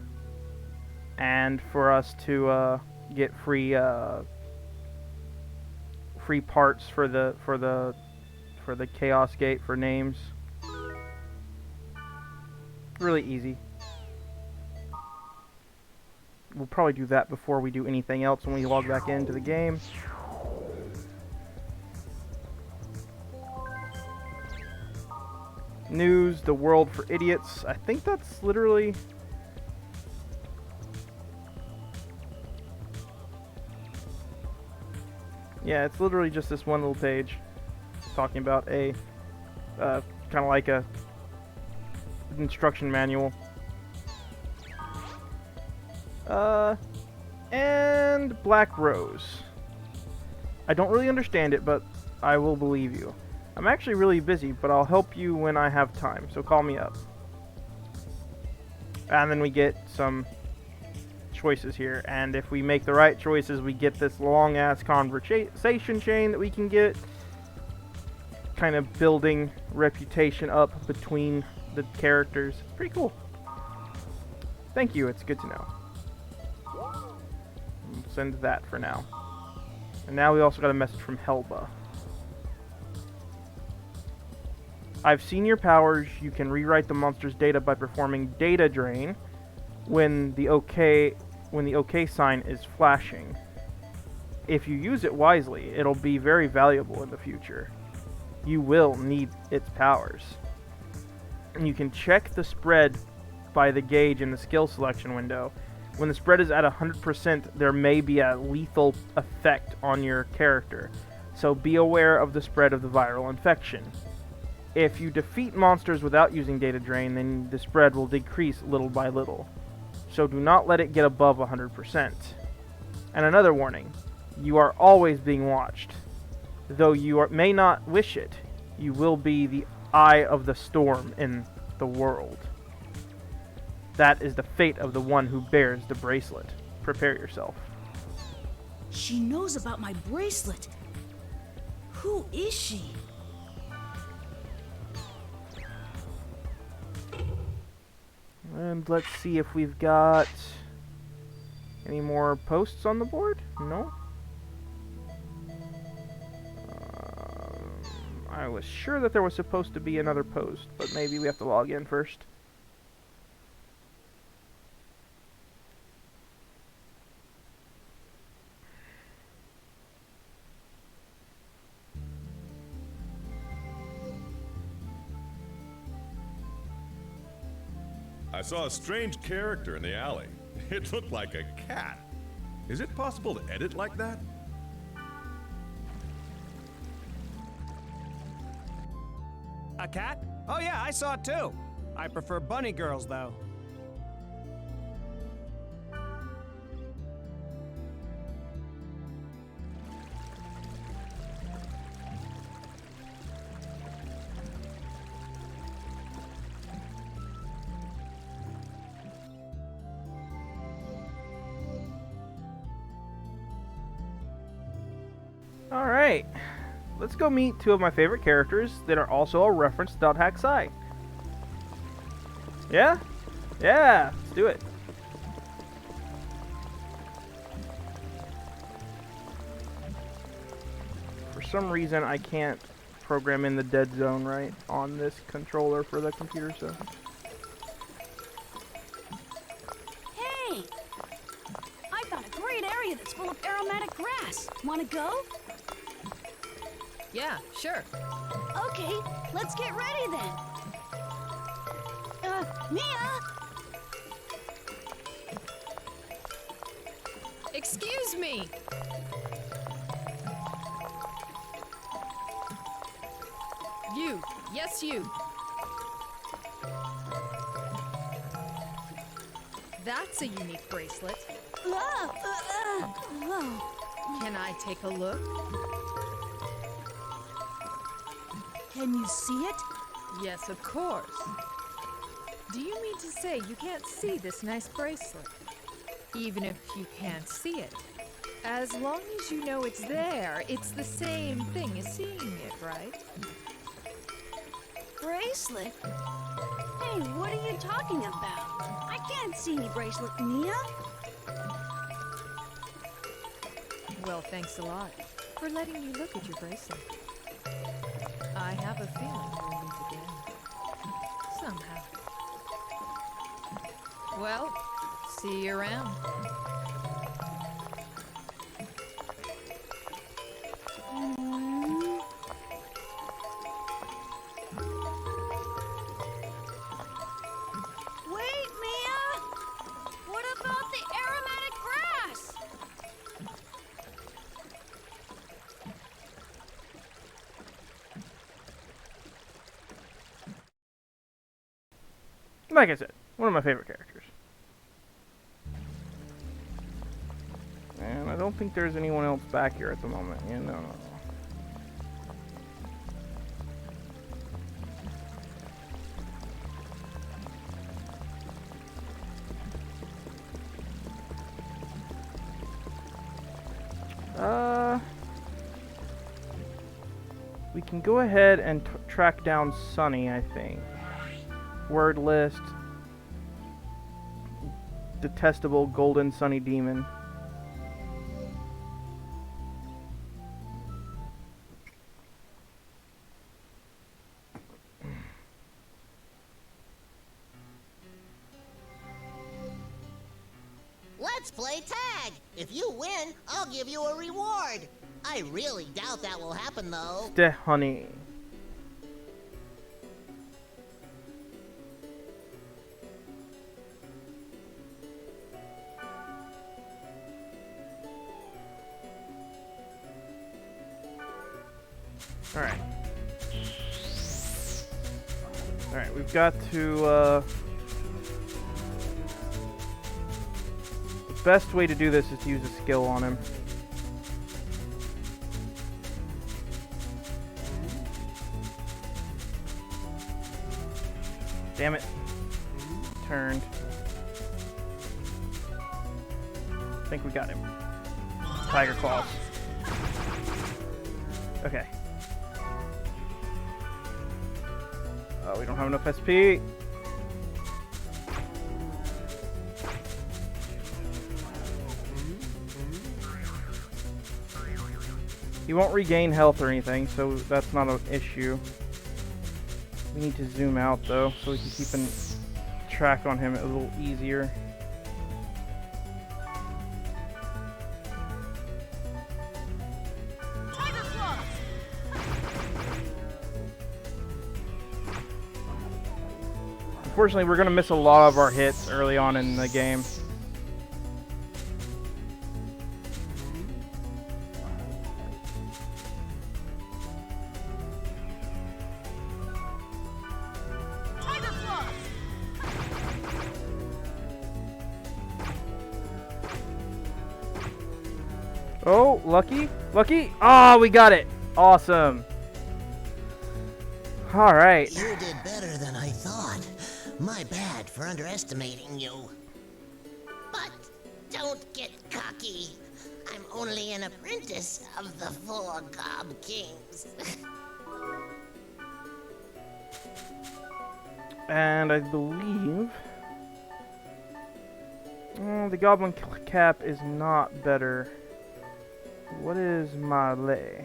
and for us to get free parts for the Chaos Gate for names. Really easy. We'll probably do that before we do anything else when we log back into the game. News, the world for idiots. I think that's literally... Yeah, it's literally just this one little page talking about a kind of like a instruction manual. And Black Rose. I don't really understand it, but I will believe you. I'm actually really busy, but I'll help you when I have time, so call me up. And then we get some choices here, and if we make the right choices, we get this long-ass conversation chain that we can get, kind of building reputation up between the characters. It's pretty cool. Thank you, it's good to know. Send that for now. And now we also got a message from Helba. I've seen your powers. You can rewrite the monster's data by performing data drain when the OK sign is flashing. If you use it wisely, it'll be very valuable in the future. You will need its powers. And you can check the spread by the gauge in the skill selection window. When the spread is at 100%, there may be a lethal effect on your character, so be aware of the spread of the viral infection. If you defeat monsters without using data drain, then the spread will decrease little by little, so do not let it get above 100%. And another warning, you are always being watched. Though you may not wish it, you will be the eye of the storm in the world. That is the fate of the one who bears the bracelet. Prepare yourself.
She knows about my bracelet. Who is she?
And let's see if we've got any more posts on the board. No? I was sure that there was supposed to be another post, but maybe we have to log in first.
I saw a strange character in the alley. It looked like a cat. Is it possible to edit like that?
A cat? Oh yeah, I saw it too. I prefer bunny girls though.
Alright, let's go meet two of my favorite characters that are also a reference to .hack-sci. Yeah? Yeah, let's do it. For some reason, I can't program in the dead zone right on this controller for the computer, so...
Hey! I found a great area that's full of aromatic grass. Wanna go?
Yeah, sure.
Okay, let's get ready then. Mia!
Excuse me! You. Yes, you. That's a unique bracelet. Can I take a look?
Can you see it?
Yes, of course. Do you mean to say you can't see this nice bracelet? Even if you can't see it. As long as you know it's there, it's the same thing as seeing it, right?
Bracelet? Hey, what are you talking about? I can't see any bracelet, Mia.
Well, thanks a lot for letting me look at your bracelet. I have a feeling we'll meet again. Somehow. Well, see you around.
Wait, Mia! What about the aromatic grass?
Like I said, one of my favorite characters. And I don't think there's anyone else back here at the moment. Yeah, no. We can go ahead and track down Sunny, I think. Word list. Detestable golden Sunny demon.
Let's play tag! If you win, I'll give you a reward. I really doubt that will happen, though.
Honey. Alright. Alright, we've got to, the best way to do this is to use a skill on him. Damn it. Turned. I think we got him. Tiger Claws. Okay. Oh, we don't have enough SP. He won't regain health or anything, so that's not an issue. We need to zoom out though, so we can keep a track on him a little easier. Unfortunately, we're going to miss a lot of our hits early on in the game. Oh, lucky? Lucky? Oh, we got it! Awesome. Alright.
You did better than I thought. My bad for underestimating you. But don't get cocky. I'm only an apprentice of the four Gob Kings.
And I believe... the Goblin Cap is not better. What is melee?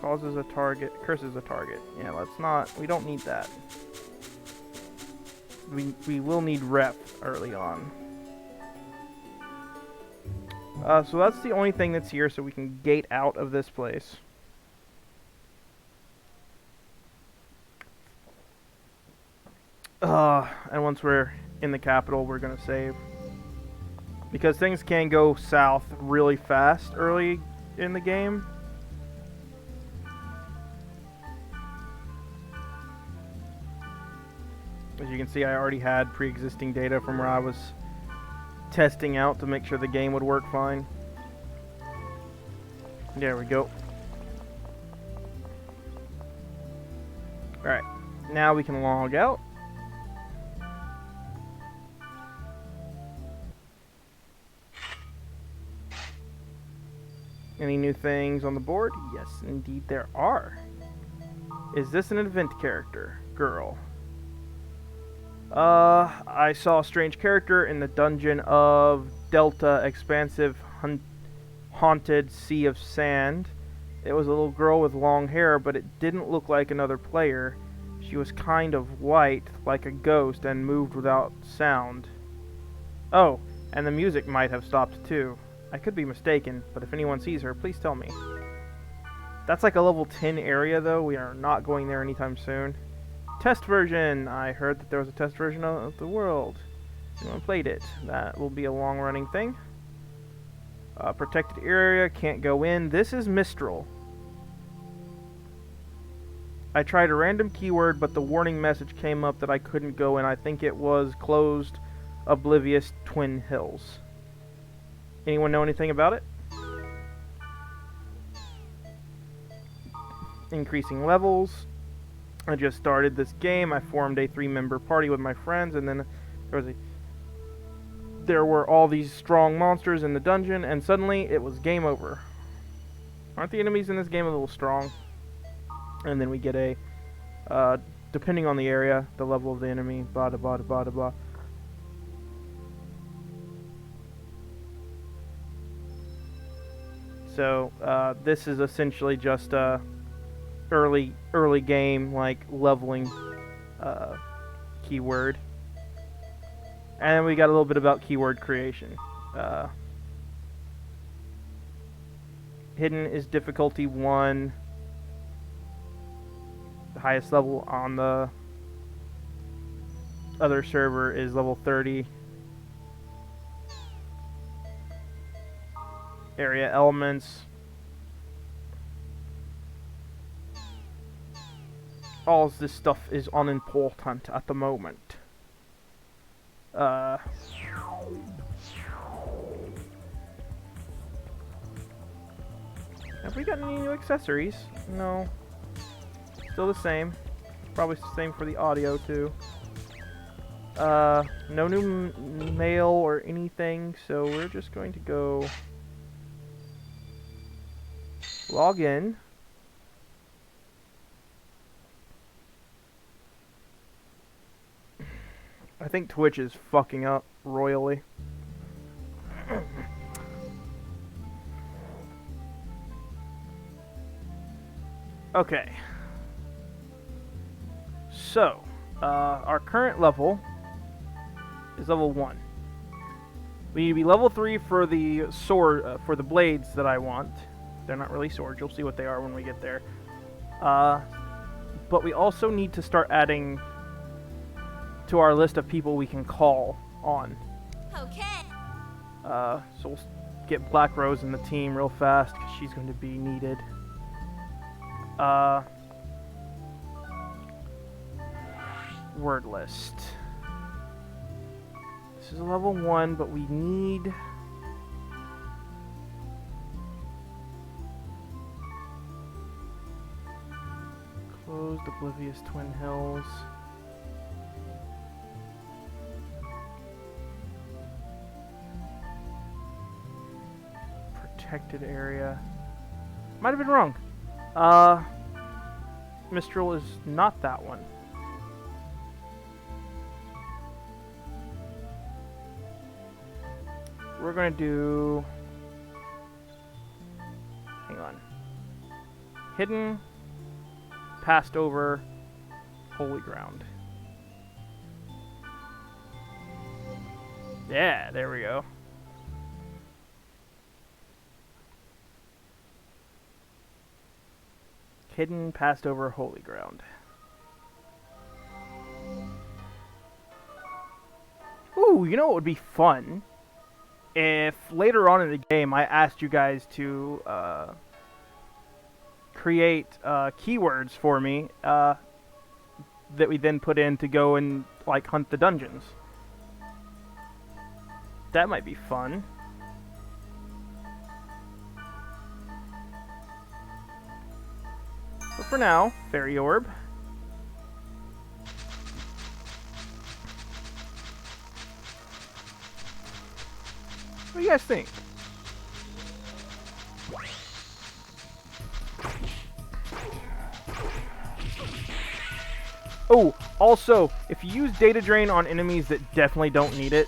Causes a target, curses a target. Yeah, let's not, we don't need that. We will need rep early on. So that's the only thing that's here, so we can gate out of this place. And once we're in the capital, we're gonna save. Because things can go south really fast early in the game. As you can see, I already had pre-existing data from where I was testing out to make sure the game would work fine. There we go. Alright, now we can log out. Any new things on the board? Yes, indeed there are. Is this an event character? Girl. I saw a strange character in the dungeon of Delta Expansive Haunted Sea of Sand. It was a little girl with long hair, but it didn't look like another player. She was kind of white, like a ghost, and moved without sound. Oh, and the music might have stopped too. I could be mistaken, but if anyone sees her, please tell me. That's like a level 10 area, though. We are not going there anytime soon. Test version! I heard that there was a test version of the world. Anyone played it? That will be a long-running thing. Protected area, can't go in. This is Mistral. I tried a random keyword, but the warning message came up that I couldn't go in. I think it was closed, oblivious Twin Hills. Anyone know anything about it? Increasing levels. I just started this game. I formed a 3-member party with my friends, and then there were all these strong monsters in the dungeon, and suddenly it was game over. Aren't the enemies in this game a little strong? And then we get a, depending on the area, the level of the enemy, blah, blah, blah, blah, blah. So, this is essentially just a early game, like, leveling, keyword. And then we got a little bit about keyword creation. Hidden is difficulty 1. The highest level on the other server is level 30. Area elements. All of this stuff is unimportant at the moment. Have we gotten any new accessories? No. Still the same. Probably the same for the audio too. No new mail or anything, so we're just going to go log in. I think Twitch is fucking up royally. Okay. So, our current level is level 1. We need to be level 3 for the sword, for the blades that I want. They're not really swords. You'll see what they are when we get there. But we also need to start adding to our list of people we can call on.
Okay.
So we'll get Black Rose in the team real fast, because she's going to be needed. Word list. This is level 1, but we need... Closed, oblivious Twin Hills. Protected area. Might have been wrong. Mistral is not that one. We're gonna do... Hang on. Hidden, passed over, holy ground. Yeah, there we go. Hidden, passed over, holy ground. Ooh, you know what would be fun? If later on in the game I asked you guys to create keywords for me that we then put in to go and like hunt the dungeons. That might be fun. But for now, Fairy Orb. What do you guys think? Oh, also, if you use Data Drain on enemies that definitely don't need it,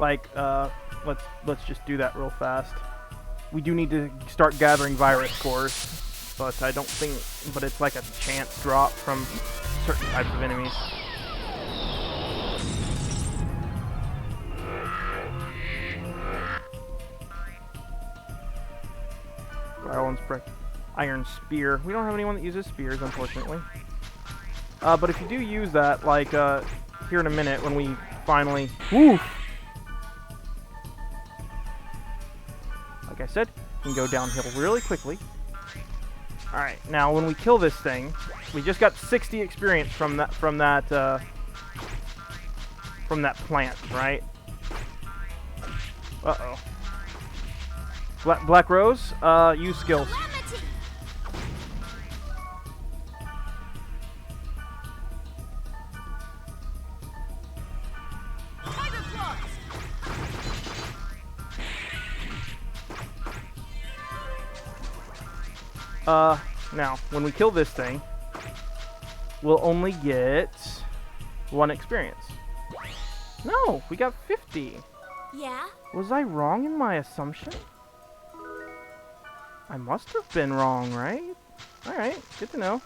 like, let's just do that real fast. We do need to start gathering virus cores, but I don't think, but it's like a chance drop from certain types of enemies. Iron Spear. We don't have anyone that uses spears, unfortunately. But if you do use that, like, here in a minute when we finally... Woof! Like I said, you can go downhill really quickly. Alright, now when we kill this thing, we just got 60 experience from that plant, right? Uh-oh. Black Rose, use skills. Now, when we kill this thing, we'll only get 1 experience. No, we got 50.
Yeah?
Was I wrong in my assumption? I must have been wrong, right? Alright, good to know.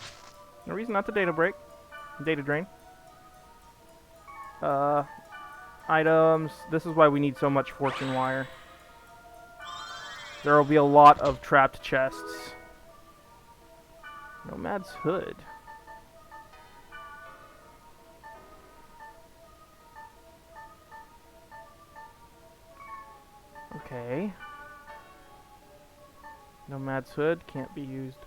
No reason not to data break. Data drain. Items. This is why we need so much fortune wire. There will be a lot of trapped chests. Nomad's Hood. Okay. Nomad's Hood can't be used.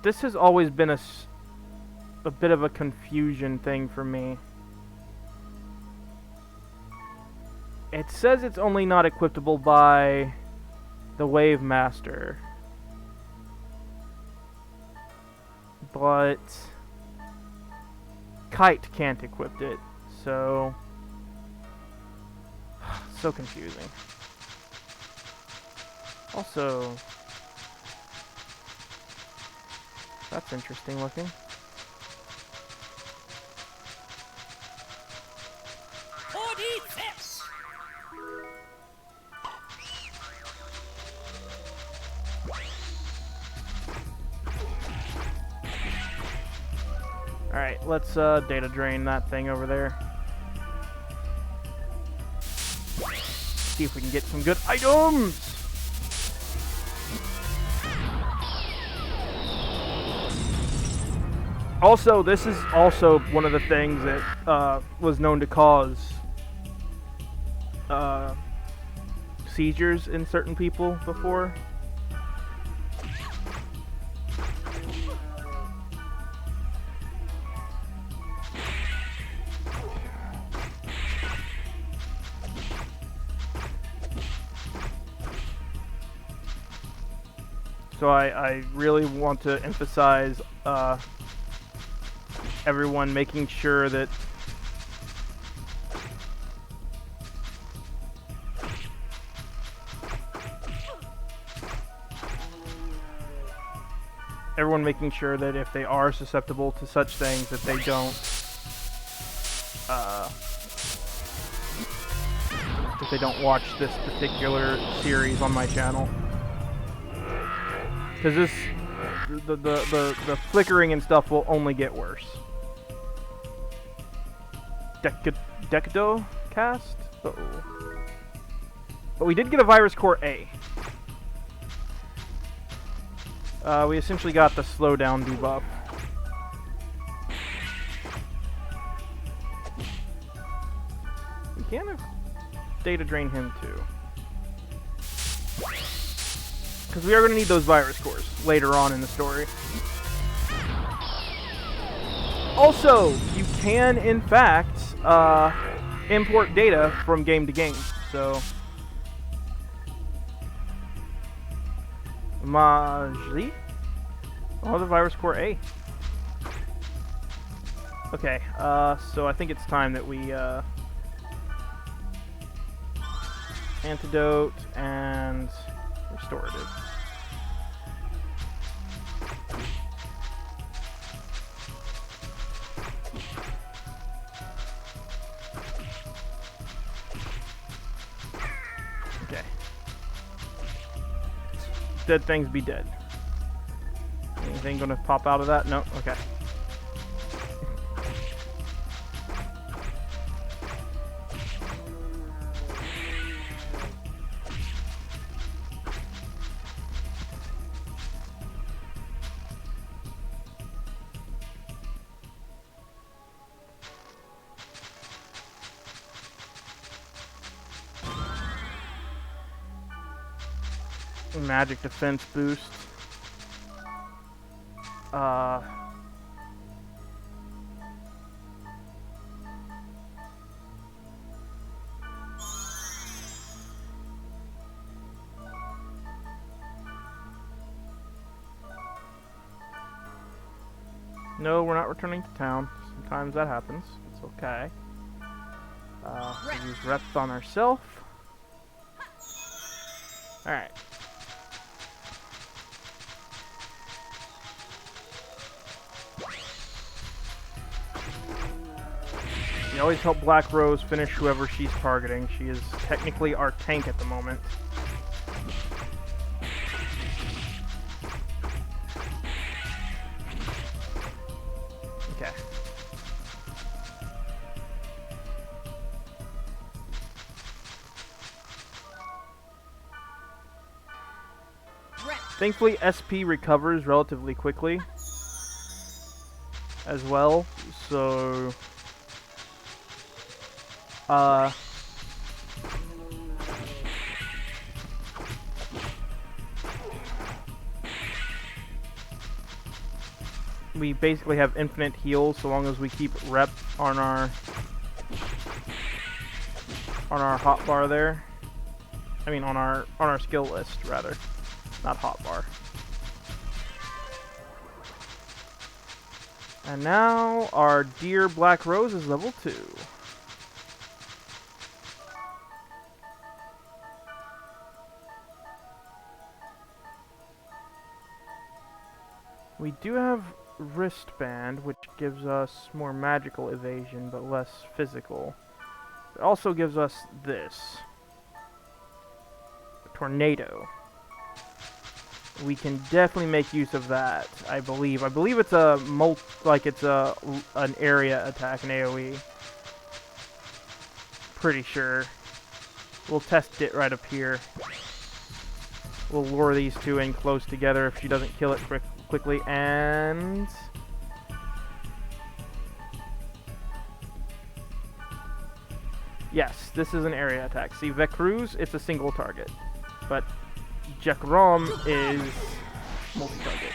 This has always been a bit of a confusion thing for me. It says it's only not equipable by the Wave Master. But Kite can't equip it, so so confusing. Also, that's interesting looking. Alright, let's data drain that thing over there. See if we can get some good items! Also, this is also one of the things that was known to cause seizures in certain people before. So I really want to emphasize everyone making sure that if they are susceptible to such things, that they don't watch this particular series on my channel. Because the flickering and stuff will only get worse. Decado cast? Uh-oh. But we did get a Virus Core A. We essentially got the slowdown debuff. We can have data drain him too. Because we are going to need those virus cores later on in the story. Also, you can, in fact, import data from game to game. So, Majli? Oh, the virus core A. Okay, so I think it's time that we, antidote and restorative. Okay. Dead things be dead. Anything gonna pop out of that? No? Okay. magic defense boost. No, we're not returning to town. Sometimes that happens. It's okay. We use reps on ourselves. Alright. We always help Black Rose finish whoever she's targeting. She is technically our tank at the moment. Okay. Thankfully, SP recovers relatively quickly as well, so we basically have infinite heals so long as we keep rep on our hotbar there. I mean on our skill list rather, not hotbar. And now our dear Black Rose is level 2. We do have wristband, which gives us more magical evasion but less physical. It also gives us this. Tornado. We can definitely make use of that, I believe. I believe it's a an area attack, an AoE. Pretty sure. We'll test it right up here. We'll lure these two in close together if she doesn't kill it quickly, and yes, this is an area attack. See, Vecruz, it's a single target, but Jekrom is multi-target.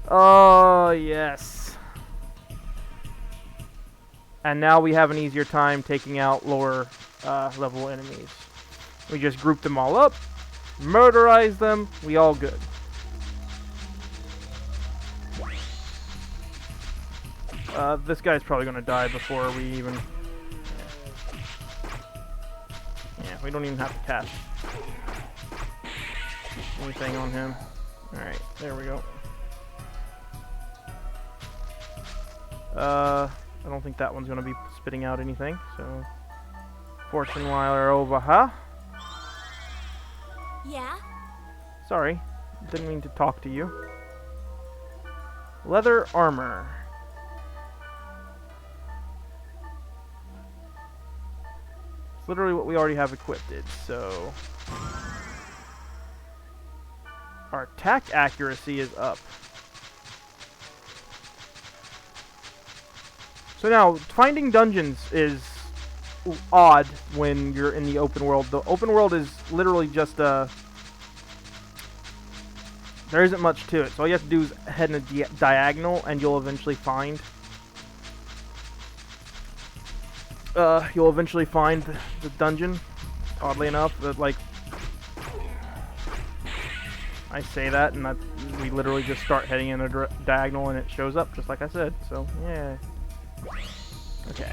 Oh, yes. And now we have an easier time taking out lower level enemies. We just group them all up, murderize them, we all good. This guy's probably gonna die before we even... Yeah, we don't even have to cast anything on him. Alright, there we go. I don't think that one's gonna be spitting out anything, so... Fortune while are over, huh?
Yeah?
Sorry, didn't mean to talk to you. Leather armor. It's literally what we already have equipped, so... Our attack accuracy is up. So now, finding dungeons is odd when you're in the open world. The open world is literally just there isn't much to it. So all you have to do is head in a diagonal and you'll eventually find the dungeon. Oddly enough, that like I say that and we literally just start heading in a diagonal and it shows up just like I said. So yeah. Okay.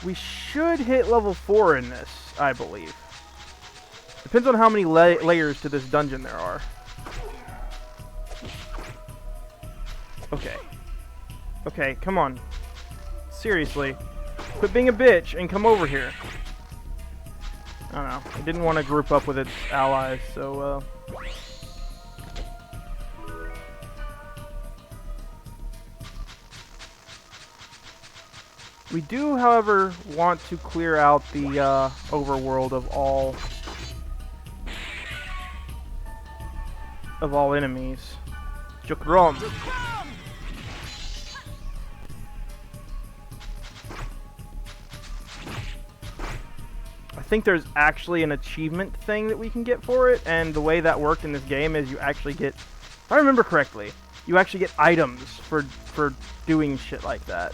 We should hit level 4 in this, I believe. Depends on how many layers to this dungeon there are. Okay. Okay, come on. Seriously. Quit being a bitch and come over here. I don't know. I didn't want to group up with its allies, so, We do, however, want to clear out the overworld of all enemies. Jukrom. think there's actually an achievement thing that we can get for it, and the way that worked in this game is you actually get, if I remember correctly, you actually get items for doing shit like that.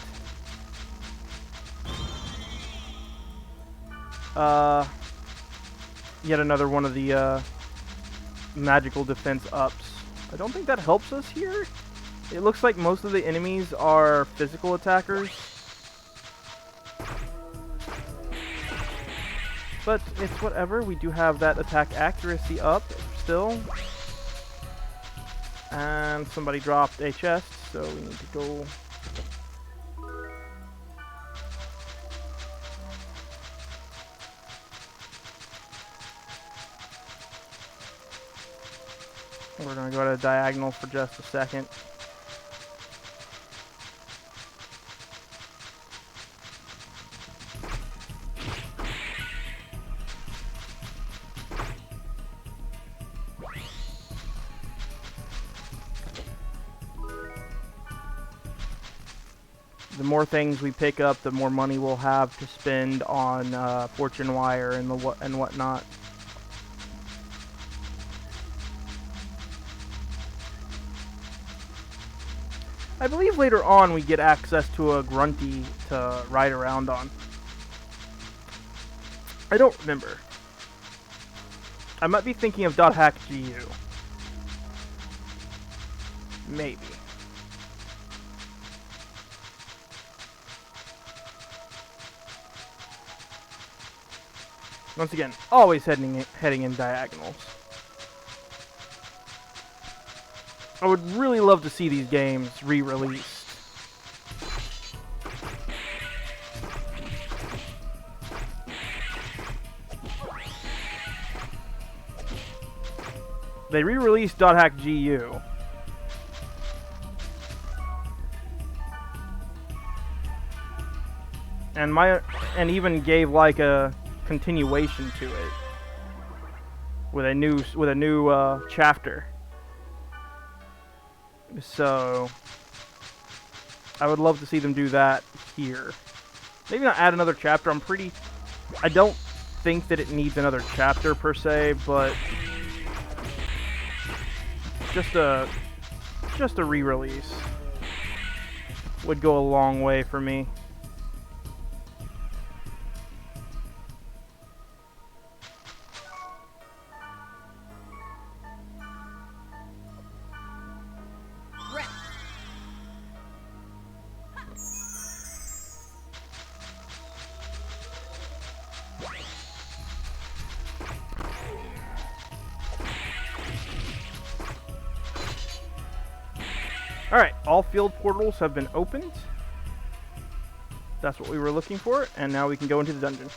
Yet another one of the magical defense ups. I don't think that helps us here. It looks like most of the enemies are physical attackers. But it's whatever. We do have that attack accuracy up still. And somebody dropped a chest, so we need to go. We're going to go to a diagonal for just a second. The more things we pick up, the more money we'll have to spend on fortune wire and whatnot. I believe later on we get access to a grunty to ride around on. I don't remember. I might be thinking of .hack GU. Maybe. Once again, always heading in diagonals. I would really love to see these games re-released. They re-released .hack GU. And even gave like a continuation to it with a new chapter. So I would love to see them do that here. Maybe not add another chapter. I don't think that it needs another chapter per se, but just a re-release would go a long way for me. Alright, all field portals have been opened. That's what we were looking for, and now we can go into the dungeon.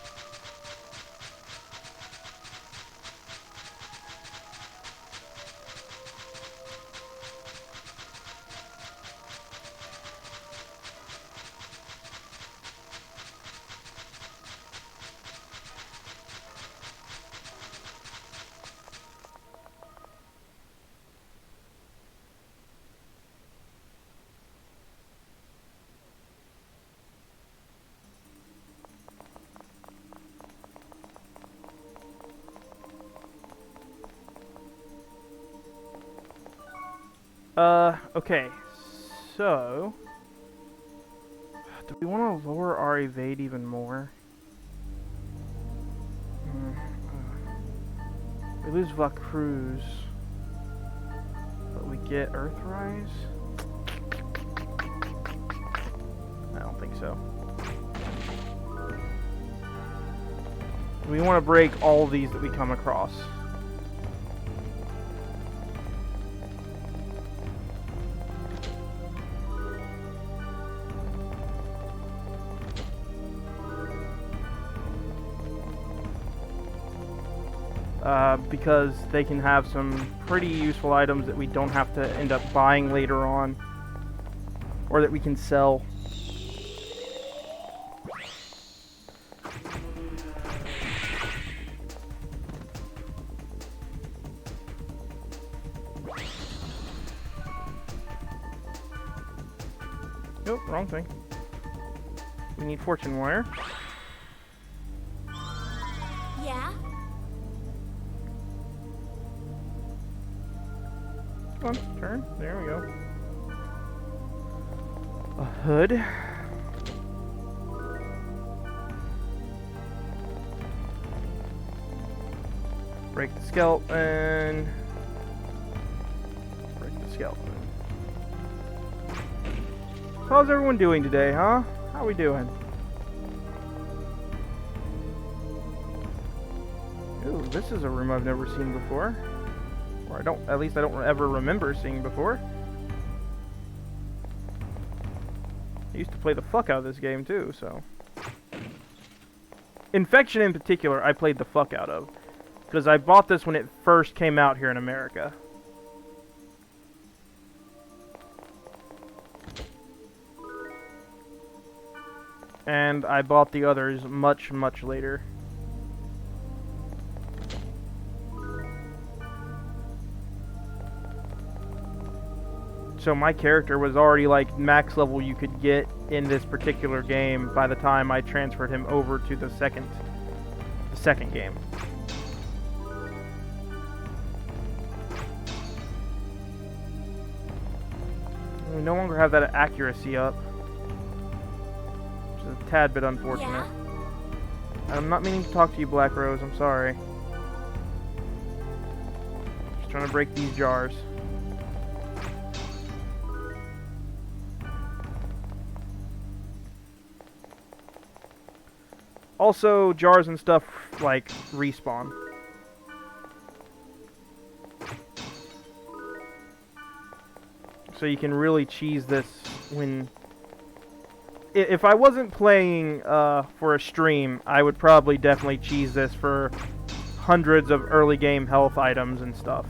Okay, so do we want to lower our evade even more? We lose Vacruz, but we get Earthrise? I don't think so. We want to break all these that we come across. Because they can have some pretty useful items that we don't have to end up buying later on, or that we can sell. Nope, wrong thing. We need fortune wire. on, turn. There we go. A hood. Break the skeleton. Break the skeleton. So how's everyone doing today, huh? How we doing? Ooh, this is a room I've never seen before. Or at least I don't ever remember seeing before. I used to play the fuck out of this game too, so. Infection in particular, I played the fuck out of. Because I bought this when it first came out here in America. And I bought the others much, much later. So my character was already like max level you could get in this particular game by the time I transferred him over to the second game. We no longer have that accuracy up, which is a tad bit unfortunate.
Yeah?
I'm not meaning to talk to you, Black Rose. I'm sorry. Just trying to break these jars. Also, jars and stuff, like, respawn. So you can really cheese this when... If I wasn't playing for a stream, I would probably definitely cheese this for hundreds of early game health items and stuff.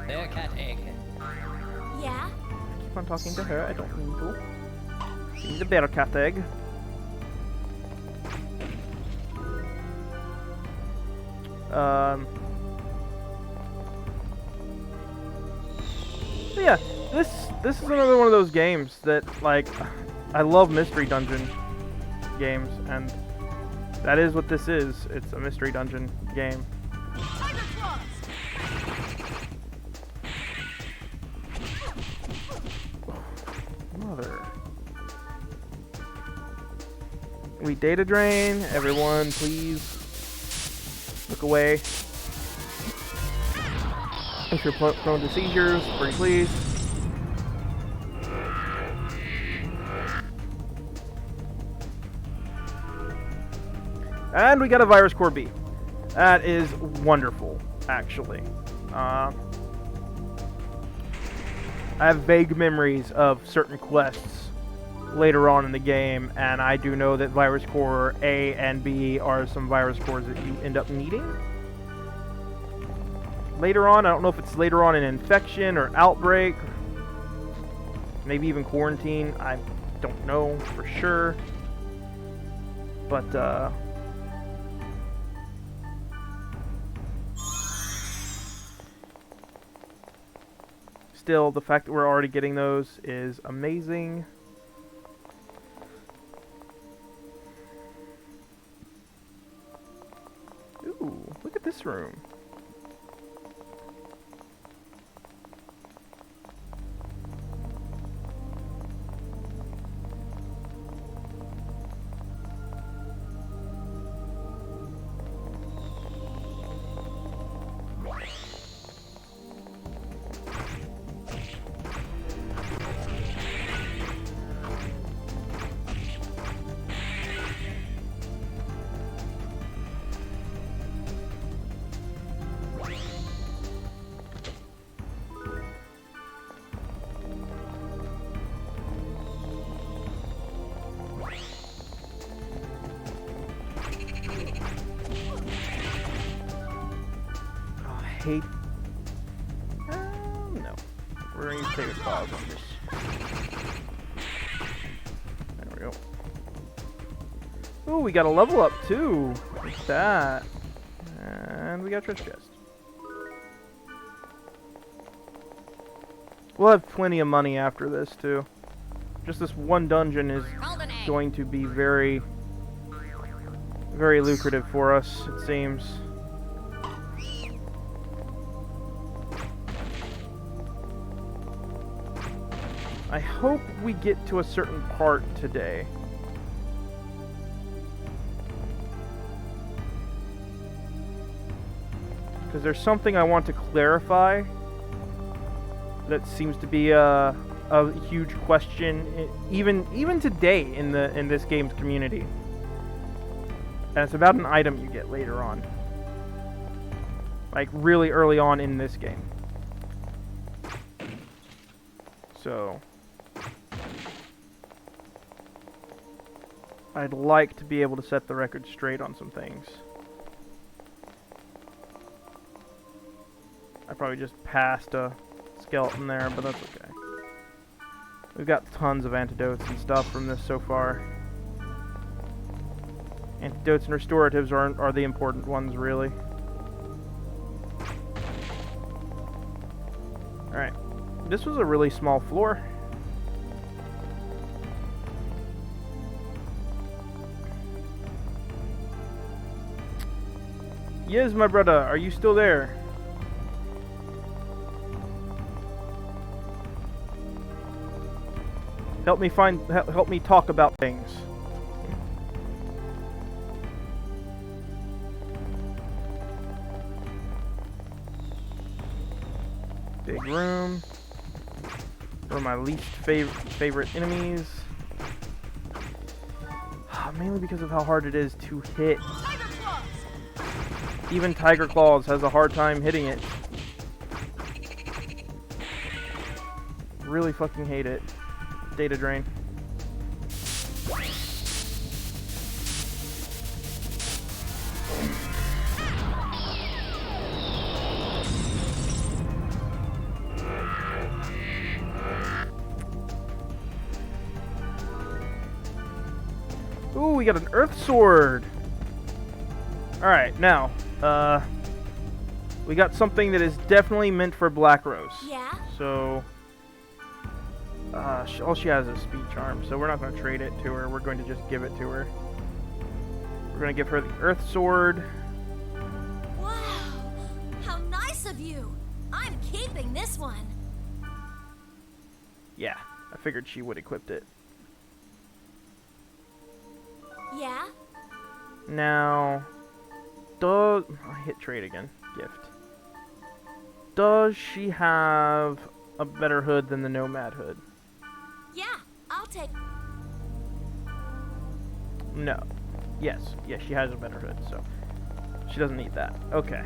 There, cat egg.
Yeah?
Keep on talking to her, I don't mean to. Give me the bear cat egg. Yeah, this is another one of those games that, like, I love mystery dungeon games, and that is what this is. It's a mystery dungeon game. Mother. We data drain. Everyone, please look away. If you're prone to seizures, pretty please. And we got a virus core B. That is wonderful, actually. I have vague memories of certain quests later on in the game, and I do know that virus core A and B are some virus cores that you end up needing. Later on, I don't know if it's later on in infection or outbreak, maybe even quarantine. I don't know for sure, but still, the fact that we're already getting those is amazing. Ooh, look at this room. Hate. No. We're going to take a pause on this. There we go. Ooh, we got a level up too. Look at that. And we got a treasure chest. We'll have plenty of money after this too. Just this one dungeon is going to be very very lucrative for us, it seems. I hope we get to a certain part today. Because there's something I want to clarify that seems to be a huge question, even today in this game's community. And it's about an item you get later on, like really early on in this game. So I'd like to be able to set the record straight on some things. I probably just passed a skeleton there, but that's okay. We've got tons of antidotes and stuff from this so far. Antidotes and restoratives are the important ones, really. Alright. This was a really small floor. Yes, my brother, are you still there? Help me talk about things. Big room. One of my least favorite enemies. Mainly because of how hard it is to hit. Even Tiger Claws has a hard time hitting it. Really fucking hate it. Data drain. Ooh, we got an Earth Sword! Alright, now, we got something that is definitely meant for Black Rose.
Yeah?
So, all she has is Speed Charm, so we're not going to trade it to her. We're going to just give it to her. We're going to give her the Earth Sword.
Wow! How nice of you! I'm keeping this one!
Yeah, I figured she would equip it.
Yeah?
Now, I hit trade again. Gift. Does she have a better hood than the Nomad hood?
Yeah, I'll take...
No. Yes, she has a better hood, so she doesn't need that. Okay.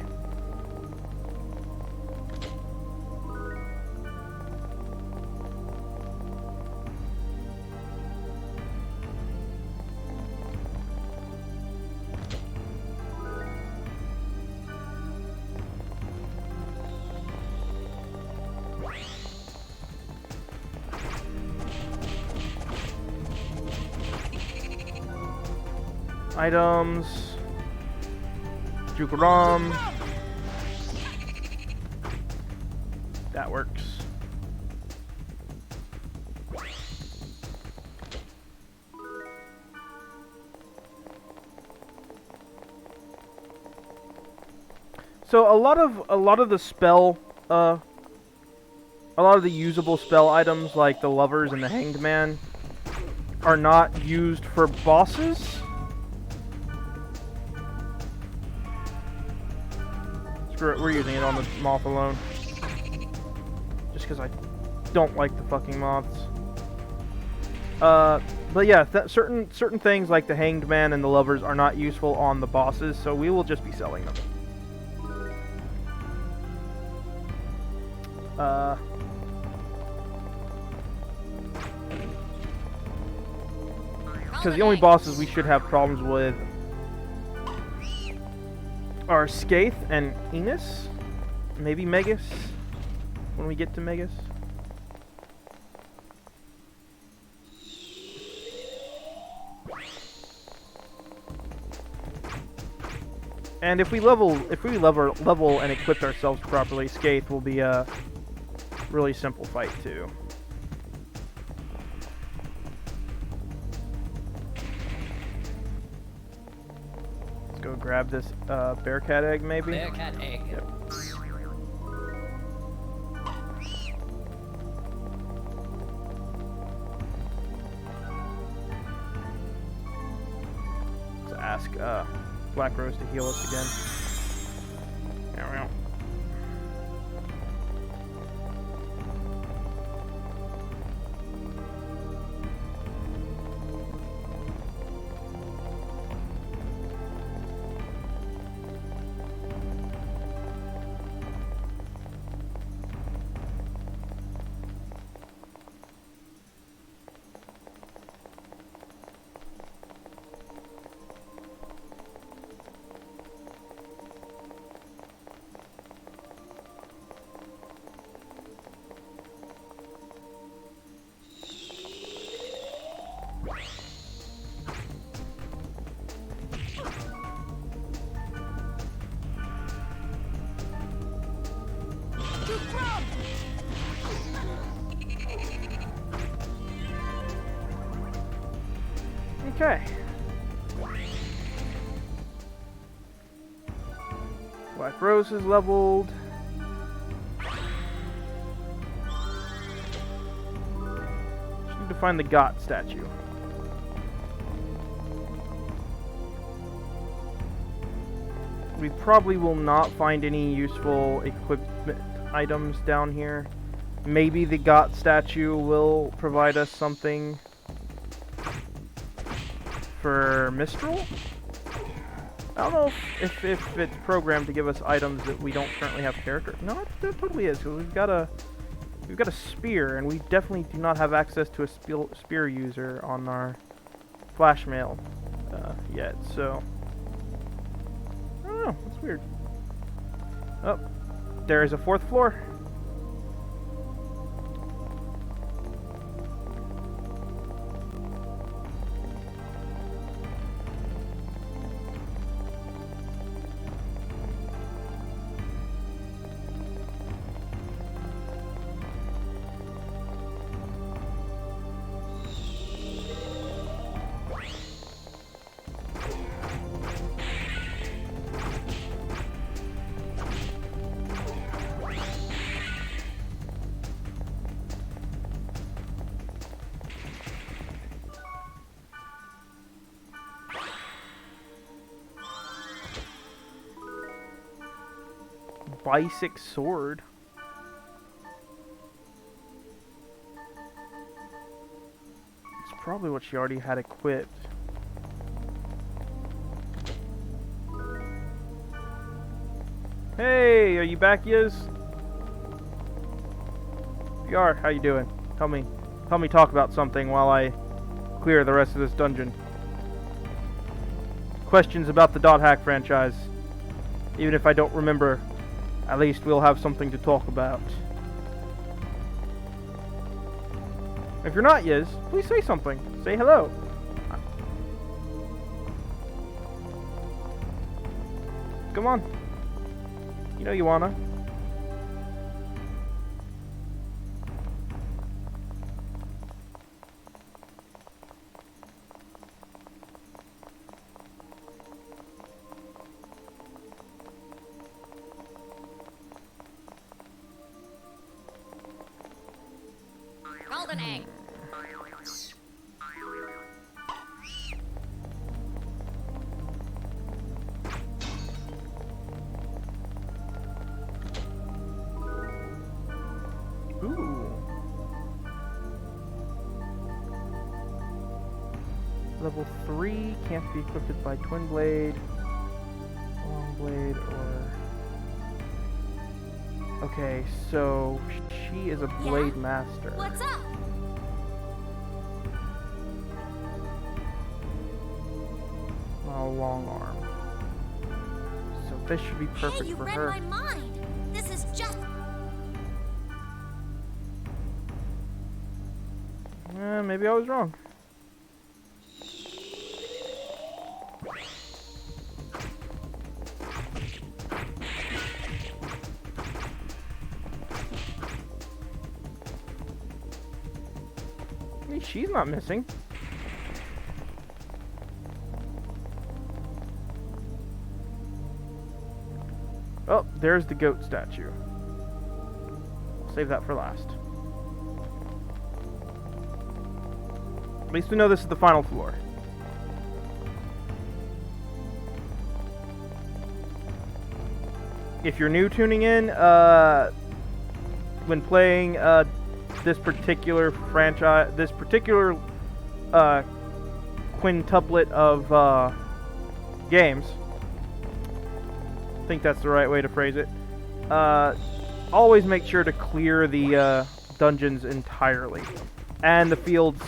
Items. Jukaram. That works. So a lot of the spell, a lot of the usable spell items like the Lovers and the Hanged Man are not used for bosses. Screw it, we're using it on the moth alone. Just because I don't like the fucking moths. But yeah, certain things like the Hanged Man and the Lovers are not useful on the bosses, so we will just be selling them. Because the only bosses we should have problems with are Skaith and Enos. Maybe Megas, when we get to Megas. And if we level and equip ourselves properly, Skaith will be a really simple fight too. go grab this bear cat egg, maybe?
Bear cat egg.
Yep. Let's ask Black Rose to heal us again. There we go. Okay. Black Rose is leveled. Just need to find the Got statue. We probably will not find any useful equipment items down here. Maybe the Got statue will provide us something for Mistral? I don't know if it's programmed to give us items that we don't currently have character. No, it totally is, because we've got a spear, and we definitely do not have access to a spear user on our flash mail yet, so I don't know, it's weird. Oh, there is a 4th floor. Basic sword. It's probably what she already had equipped. Hey, are you back, Yiz? You are. How you doing? Help me talk about something while I clear the rest of this dungeon. Questions about the Dot Hack franchise. Even if I don't remember, at least we'll have something to talk about. If you're not Yiz, please say something. Say hello. Come on. You know you wanna.
Golden egg.
Ooh. Level 3 can't be equipped by Twin Blade, Long Blade, or... Okay, so she is a Blade Master.
What's up?
Not a long arm. So this should be perfect
Hey, you
for
read
her.
my mind. This is just...
Maybe I was wrong. At least she's not missing. Oh, there's the goat statue. Save that for last. At least we know this is the final floor. If you're new tuning in, when playing this particular franchise, this particular quintuplet of games, I think that's the right way to phrase it, always make sure to clear the dungeons entirely. And the fields,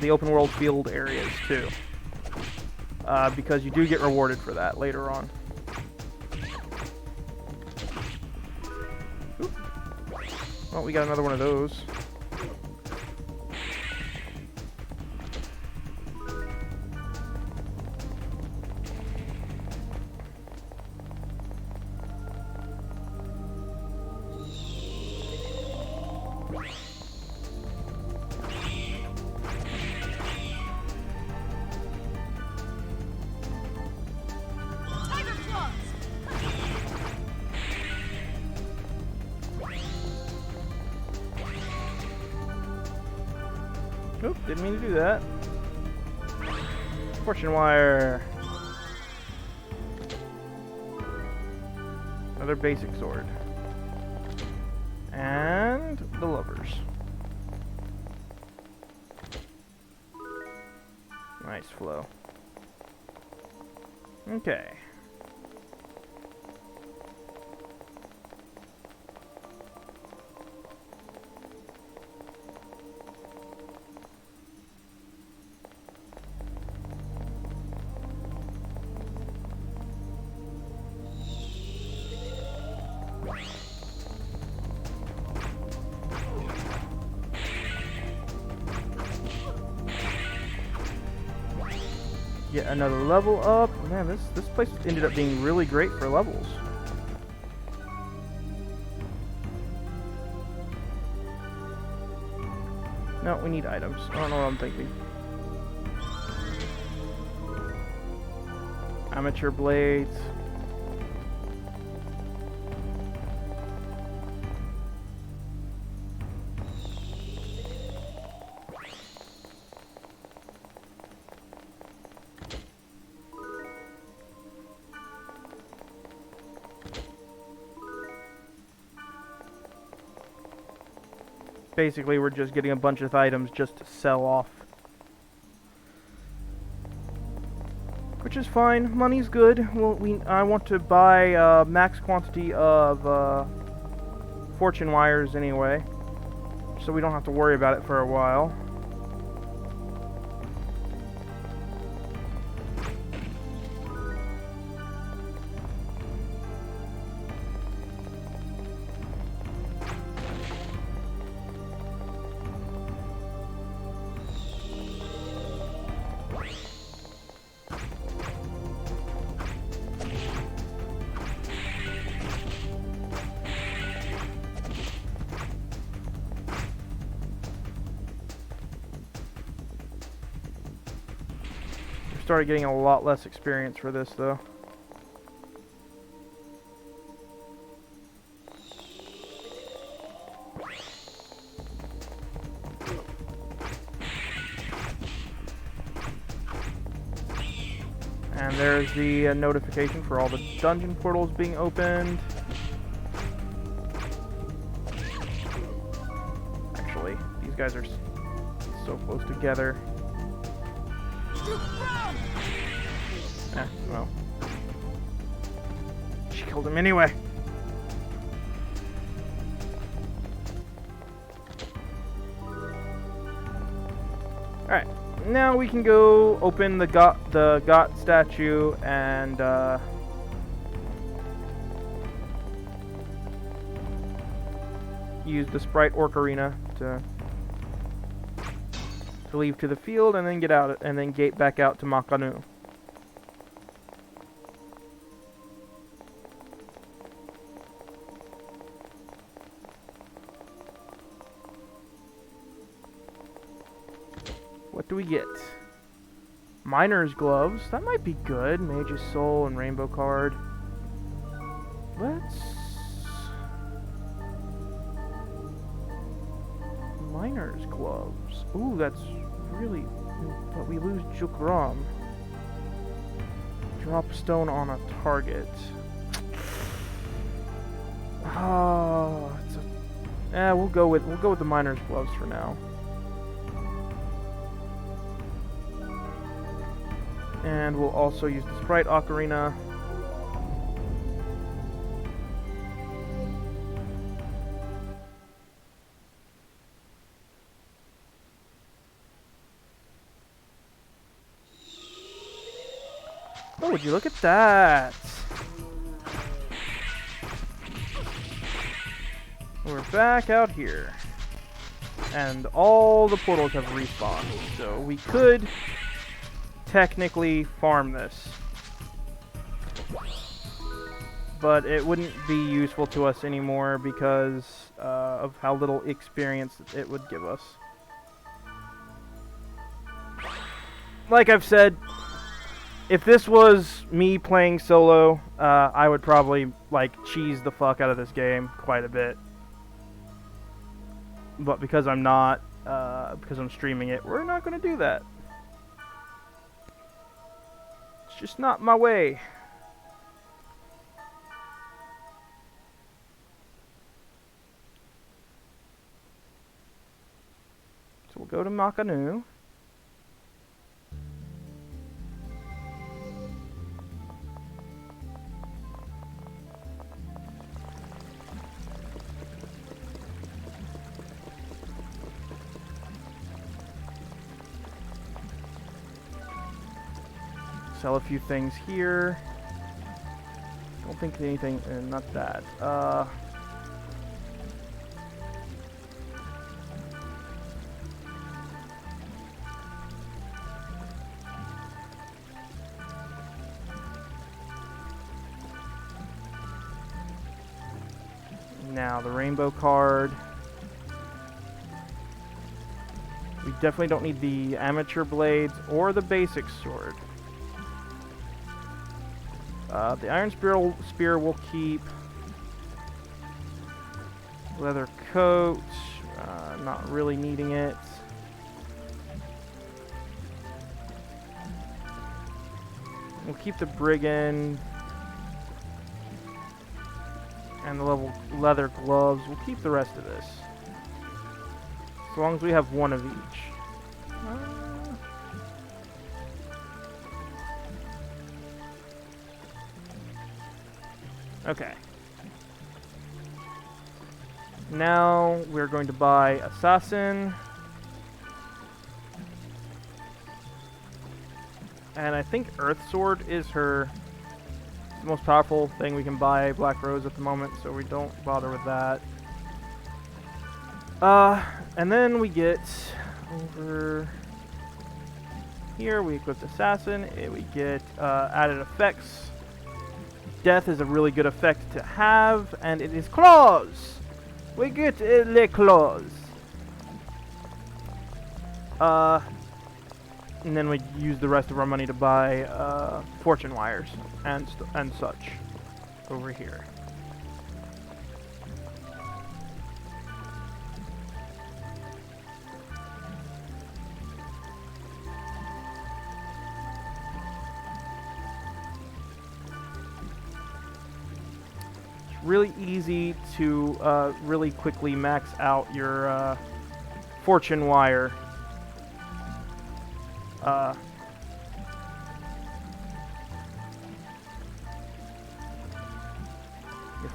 the open world field areas too. Because you do get rewarded for that later on. Oop. Well, we got another one of those. Oop, didn't mean to do that. Fortune wire. Another basic sword. And the lovers. Nice flow. Okay. Get another level up. Man, this place ended up being really great for levels. No, we need items. I don't know what I'm thinking. Amateur blades. Basically, we're just getting a bunch of items just to sell off. Which is fine. Money's good. Well, I want to buy max quantity of fortune wires anyway, so we don't have to worry about it for a while. Started getting a lot less experience for this though. And there's the notification for all the dungeon portals being opened. Actually, these guys are so close together. Well. She killed him anyway. Alright, now we can go open the got statue and use the Sprite Orcarina to leave to the field and then get out and then gate back out to Makanu. What do we get? Miner's gloves. That might be good. Mage's Soul and Rainbow card. let's... Miner's gloves. Ooh, that's really... But we lose Jukram. Drop a stone on a target. Oh, it's a... we'll go with the miner's gloves for now. And we'll also use the Sprite Ocarina. Oh, would you look at that? We're back out here. And all the portals have respawned. So we could technically farm this. But it wouldn't be useful to us anymore because of how little experience it would give us. Like I've said, if this was me playing solo, I would probably, like, cheese the fuck out of this game quite a bit. But because I'm not, because I'm streaming it, we're not going to do that. It's just not my way. So we'll go to Makanu. Sell a few things here. Don't think anything, not that. Now the rainbow card. We definitely don't need the amateur blades or the basic sword. The iron spear will keep. Leather coat, not really needing it. We'll keep the brigand and the leather gloves. We'll keep the rest of this, as long as we have one of each. Okay. Now we're going to buy Assassin. And I think Earth Sword is the most powerful thing we can buy Black Rose at the moment, so we don't bother with that. And then we get over here, we equip Assassin, we get added effects. Death is a really good effect to have, and it is claws. We get les claws. And then we use the rest of our money to buy fortune wires and such over here. Really easy to really quickly max out your fortune wire. Your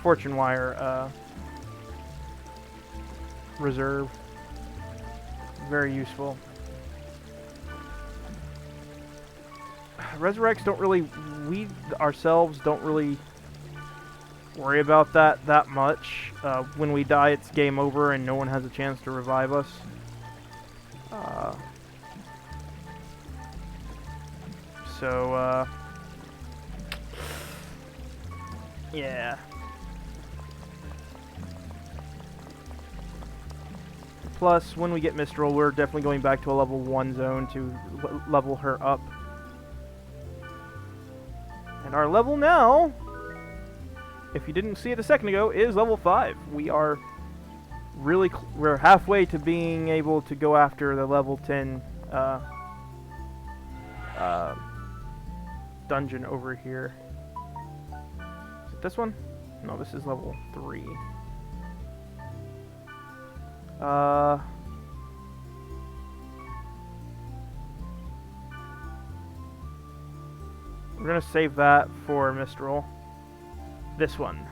fortune wire reserve. Very useful. Resurrects don't really, we ourselves don't really worry about that much. When we die, it's game over and no one has a chance to revive us. Yeah. Plus, when we get Mistral, we're definitely going back to a level 1 zone to level her up. And our level now if you didn't see it a second ago, is level 5. We are we're halfway to being able to go after the level 10 dungeon over here. Is it this one? No, this is level 3. We're gonna save that for Mistral. This one.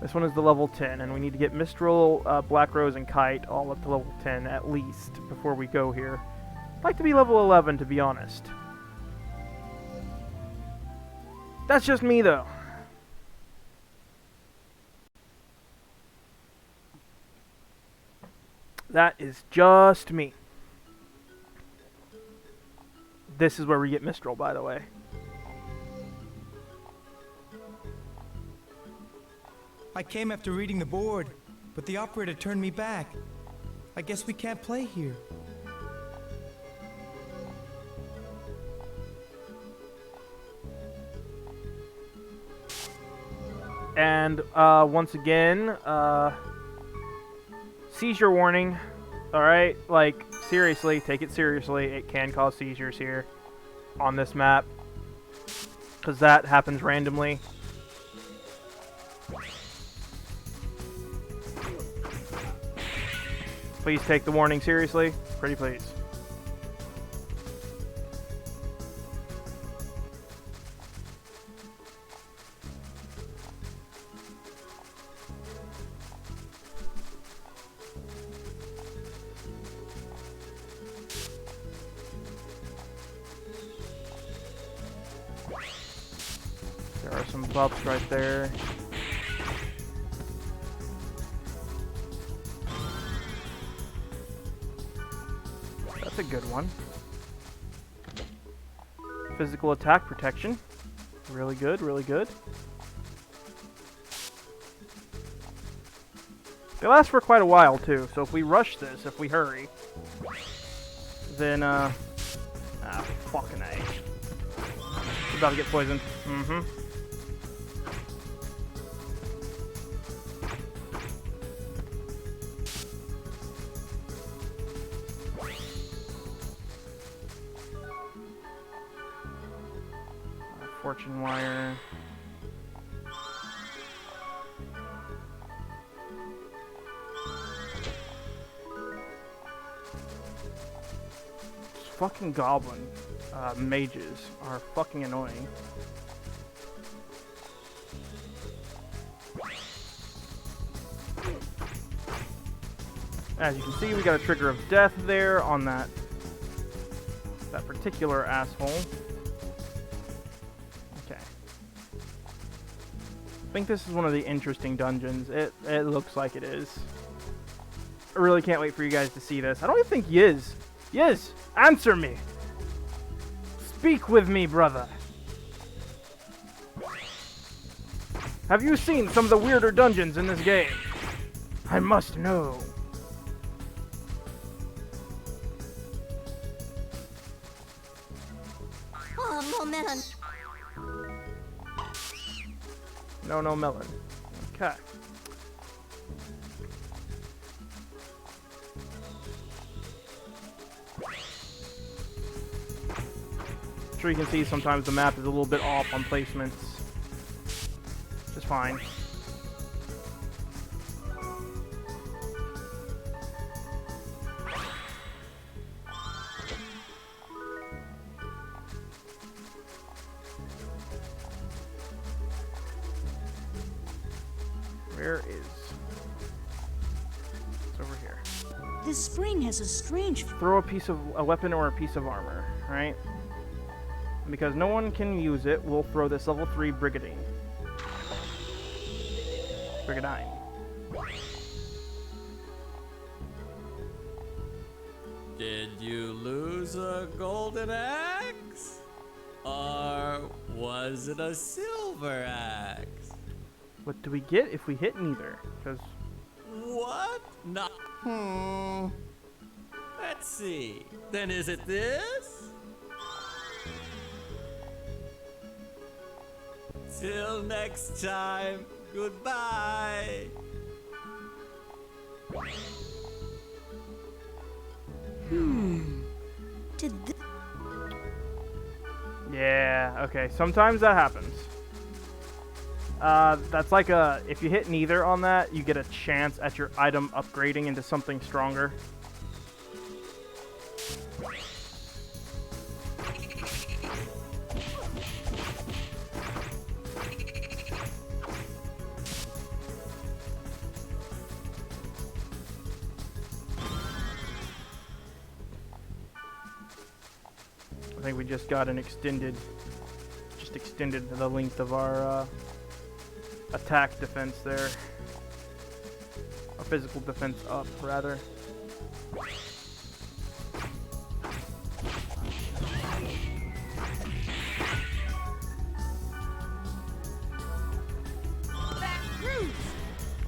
This one is the level 10, and we need to get Mistral, Black Rose, and Kite all up to level 10 at least before we go here. I'd like to be level 11, to be honest. That's just me, though. That is just me. This is where we get Mistral, by the way.
I came after reading the board, but the operator turned me back. I guess we can't play here.
And once again, seizure warning. Alright, like, seriously, take it seriously. It can cause seizures here on this map, because that happens randomly. Please take the warning seriously. Pretty please. There are some buffs right there. That's a good one. Physical attack protection. Really good, really good. They last for quite a while too, so if we rush this, if we hurry, then fucking A. He's about to get poisoned. Mm-hmm. Fortune wire. Fucking goblin mages are fucking annoying. As you can see, we got a trigger of death there on that particular asshole. Okay. I think this is one of the interesting dungeons. It looks like it is. I really can't wait for you guys to see this. I don't even think Yiz. Yiz, answer me. Speak with me, brother. Have you seen some of the weirder dungeons in this game? I must know.
Oh, no melon.
No melon. Okay. I'm sure you can see sometimes the map is a little bit off on placements. Which is fine. Where is... It's over here.
This spring has a strange...
Throw a weapon or a piece of armor, right? And because no one can use it, we'll throw this level 3 Brigadine. Brigadine.
Did you lose a golden axe? Or was it a silver axe?
What do we get if we hit neither? Because...
What? No. Let's see. Then is it this? Till next time, goodbye.
Did
Yeah, okay, sometimes that happens. That's like if you hit neither on that, you get a chance at your item upgrading into something stronger. I think we just got an extended the length of our attack defense there. Our physical defense up, rather.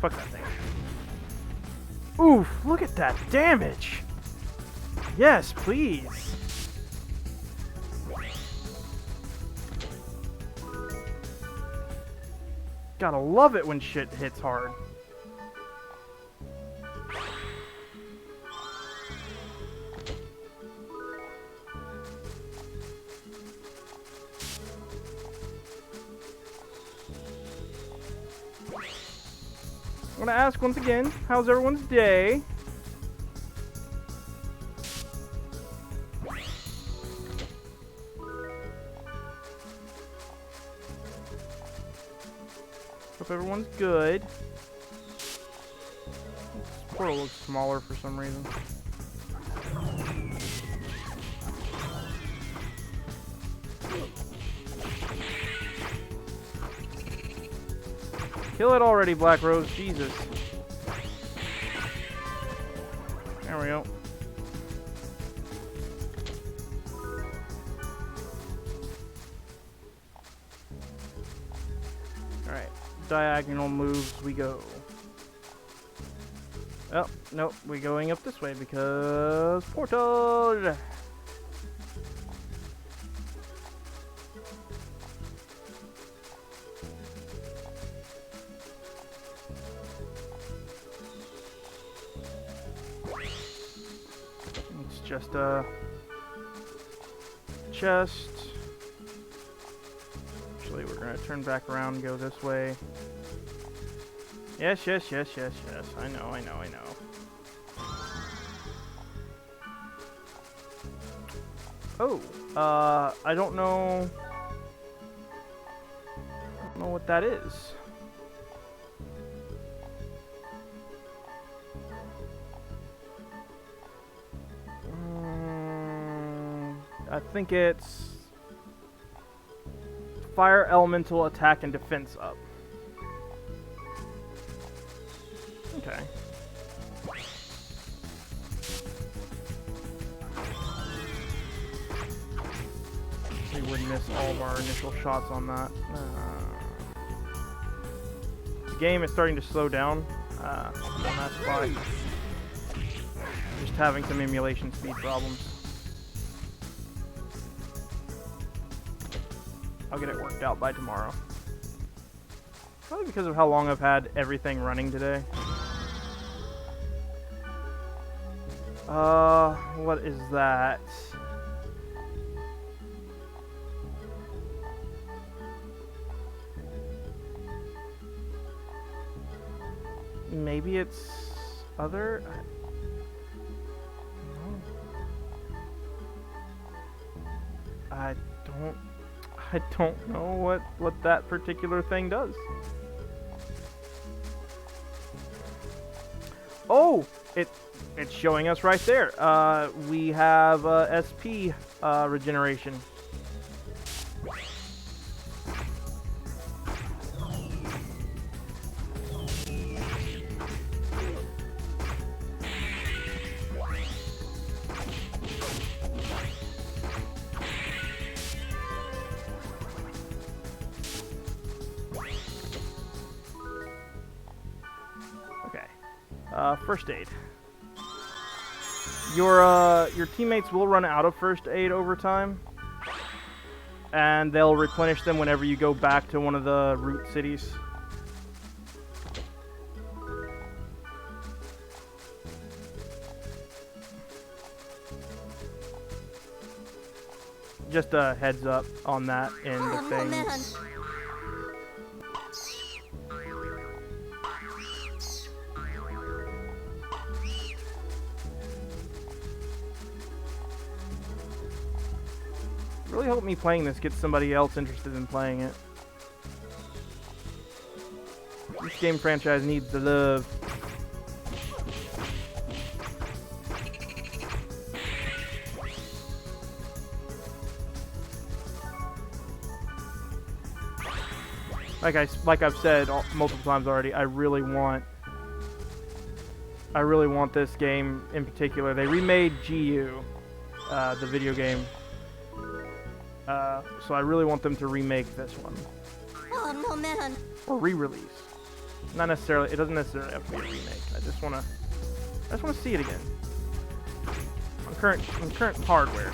Fuck that thing. Oof, look at that damage! Yes, please! Gotta love it when shit hits hard. I'm gonna ask once again, how's everyone's day? Hope everyone's good. This portal looks smaller for some reason. Kill it already, Black Rose. Jesus. There we go. Alright. Diagonal moves we go. Oh, nope. We're going up this way because portal! It's just a chest. Actually, we're gonna turn back around and go this way. Yes, yes, yes, yes, yes. I know, I know, I know. Oh, I don't know. I don't know what that is. I think it's fire elemental attack and defense up. Okay. We would miss all of our initial shots on that. The game is starting to slow down, and that's why. Just having some emulation speed problems. I'll get it worked out by tomorrow. Probably because of how long I've had everything running today. What is that? Maybe it's other? I don't know what that particular thing does. Oh, it's showing us right there. We have SP regeneration. First aid. Your teammates will run out of first aid over time. and they'll replenish them whenever you go back to one of the root cities. Just a heads up on that end of
Oh,
things.
man.
Really hope me playing this gets somebody else interested in playing it. This game franchise needs the love. Like I've said multiple times already, I really want this game in particular. They remade GU, the video game. So I really want them to remake this one.
Oh, no, man.
Or re-release. Not necessarily, it doesn't necessarily have to be a remake. I just wanna see it again. On current hardware.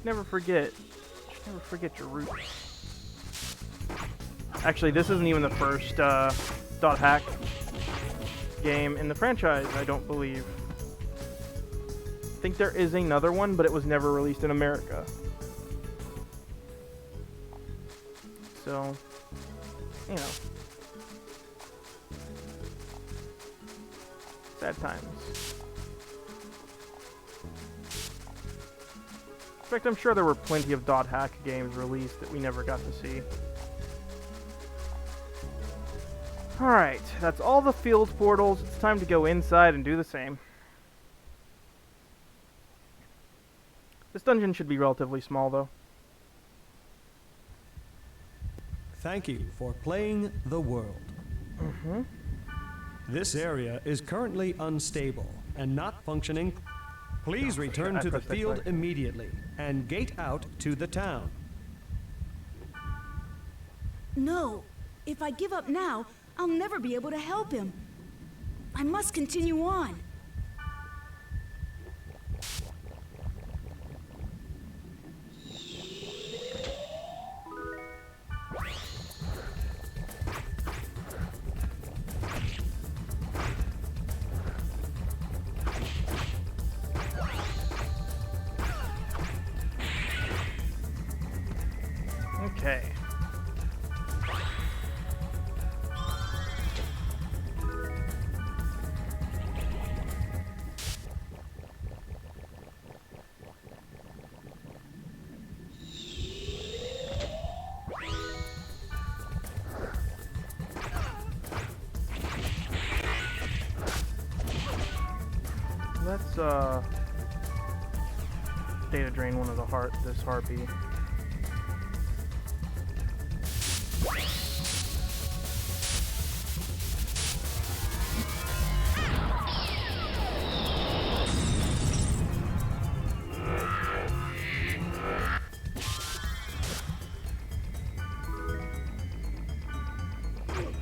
Never forget your roots. Actually, this isn't even the first dot hack game in the franchise, I don't believe. I think there is another one, but it was never released in America. So, you know. Sad times. In fact, I'm sure there were plenty of dot hack games released that we never got to see. Alright, that's all the field portals. It's time to go inside and do the same. This dungeon should be relatively small, though.
Thank you for playing the world.
Mm-hmm.
This area is currently unstable and not functioning. Please return to the field immediately and gate out to the town.
No, if I give up now, I'll never be able to help him. I must continue on.
Okay. Let's data drain one of this harpy.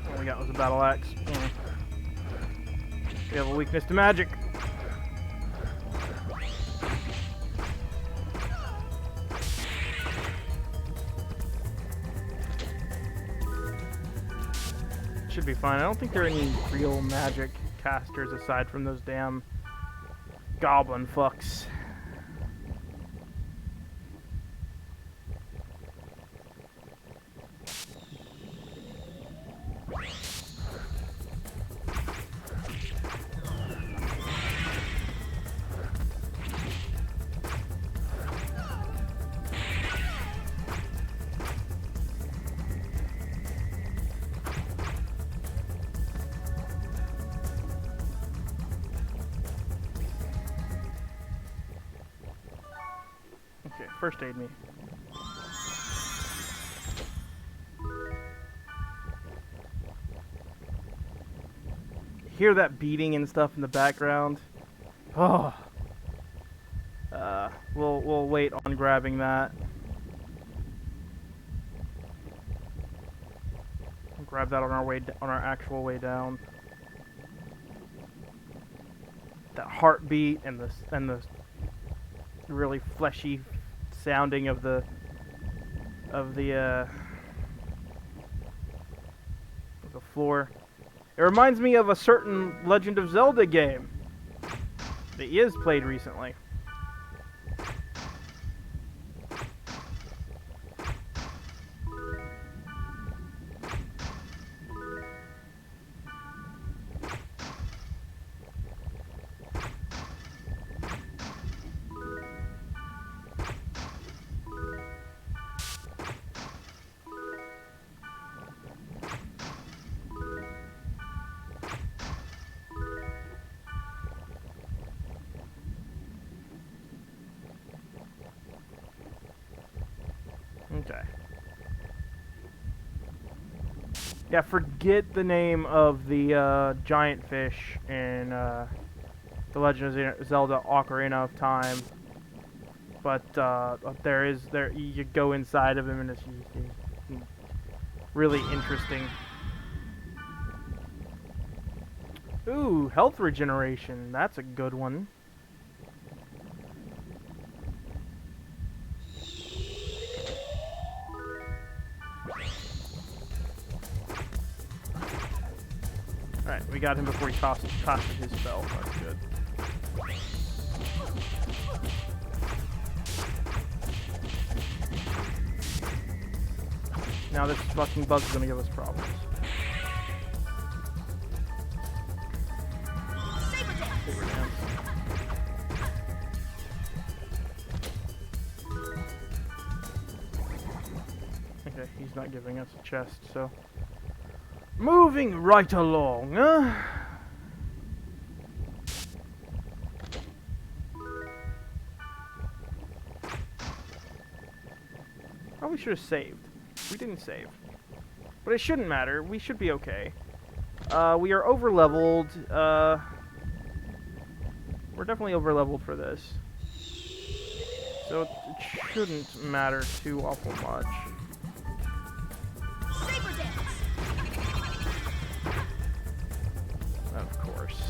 All we got was a battle axe. We have a weakness to magic. Should be fine. I don't think there are any real magic casters aside from those damn goblin fucks. Okay, first aid me. Hear that beating and stuff in the background? Oh. We'll wait on grabbing that. We'll grab that on our actual way down. heartbeat and the really fleshy sounding of the floor. It reminds me of a certain Legend of Zelda game that Iz played recently. Okay. Yeah, forget the name of the giant fish in The Legend of Zelda Ocarina of Time. But you go inside of him and it's really interesting. Ooh, health regeneration. That's a good one. Alright, we got him before he tossed his spell. That's good. Now this fucking bug's gonna give us problems. Saber dance. Okay, he's not giving us a chest, so... Moving right along, Probably should have saved. We didn't save. But it shouldn't matter. We should be okay. We are over-leveled. We're definitely over-leveled for this. So it shouldn't matter too awful much. Of course.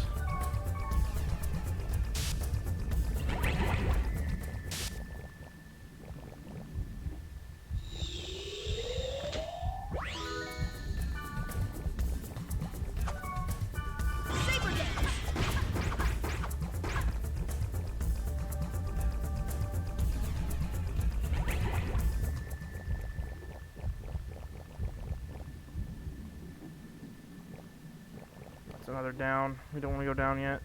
Another down. We don't want to go down yet.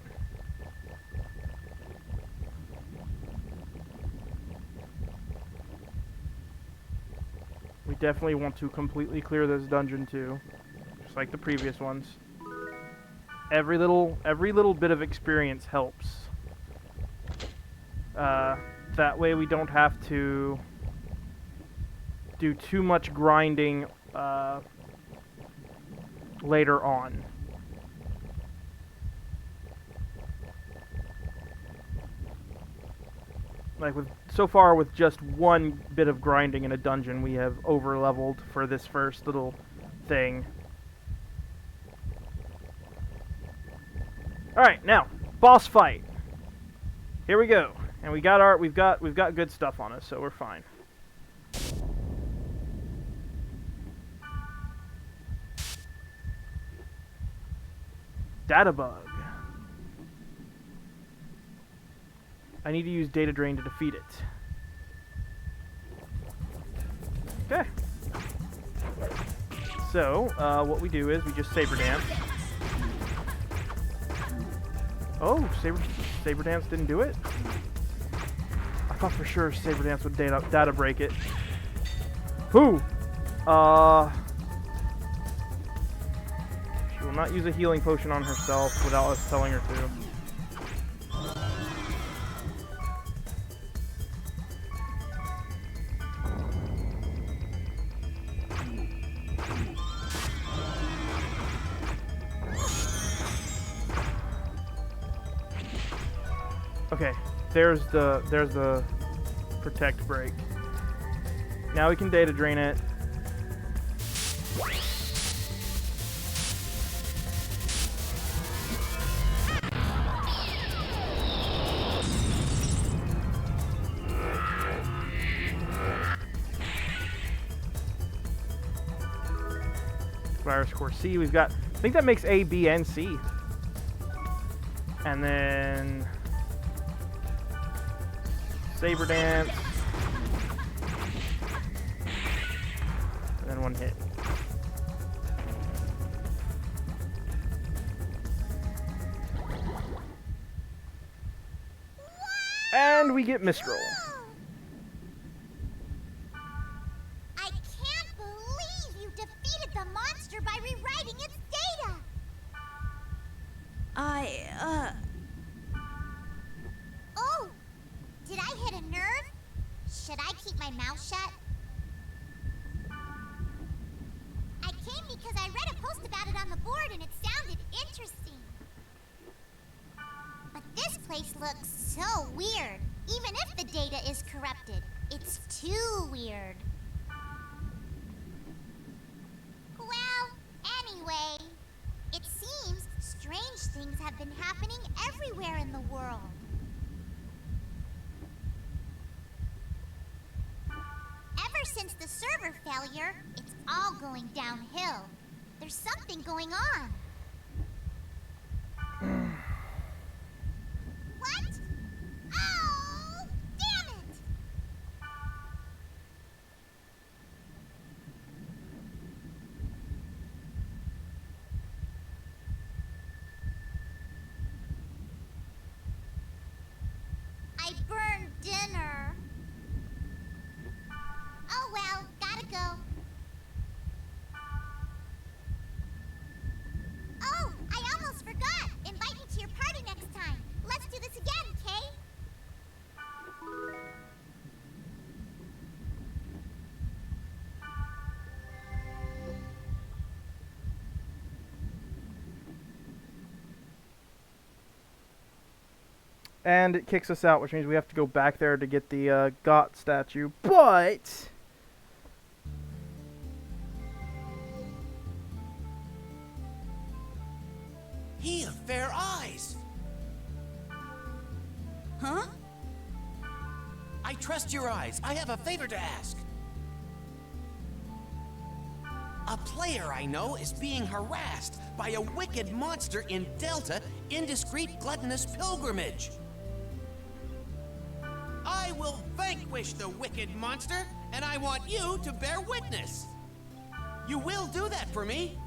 We definitely want to completely clear this dungeon too, just like the previous ones. Every little bit of experience helps. That way we don't have to do too much grinding later on. Like so far with just one bit of grinding in a dungeon, we have over-leveled for this first little thing. All right, now boss fight. Here we go, and we've got good stuff on us, so we're fine. Data bug. I need to use Data Drain to defeat it. Okay. So, what we do is we just Saber Dance. Oh, Saber Dance didn't do it? I thought for sure Saber Dance would data break it. Who? She will not use a healing potion on herself without us telling her to. Okay, there's the protect break. Now we can data drain it. Virus Core C. We've got, I think that makes A, B, and C. And then Saber Dance. And then one hit. And we get Mistral.
I can't believe you defeated the monster by rewriting its data! Oh! Did I hit a nerve? Should I keep my mouth shut? I came because I read a post about it on the board and it sounded interesting. But this place looks so weird. Even if the data is corrupted, it's too weird. Well, anyway, it seems strange things have been happening everywhere in the world. Ever since the server failure, it's all going downhill. There's something going on. What? Oh, damn it! I burned dinner. Oh well, gotta go. Oh, I almost forgot. Invite me to your party next time. Let's do this again, Kay.
And it kicks us out, which means we have to go back there to get the Got statue. But
He of fair eyes.
Huh?
I trust your eyes. I have a favor to ask. A player I know is being harassed by a wicked monster in Delta Indiscreet Gluttonous Pilgrimage. I will vanquish the wicked monster, and I want you to bear witness. You will do that for me?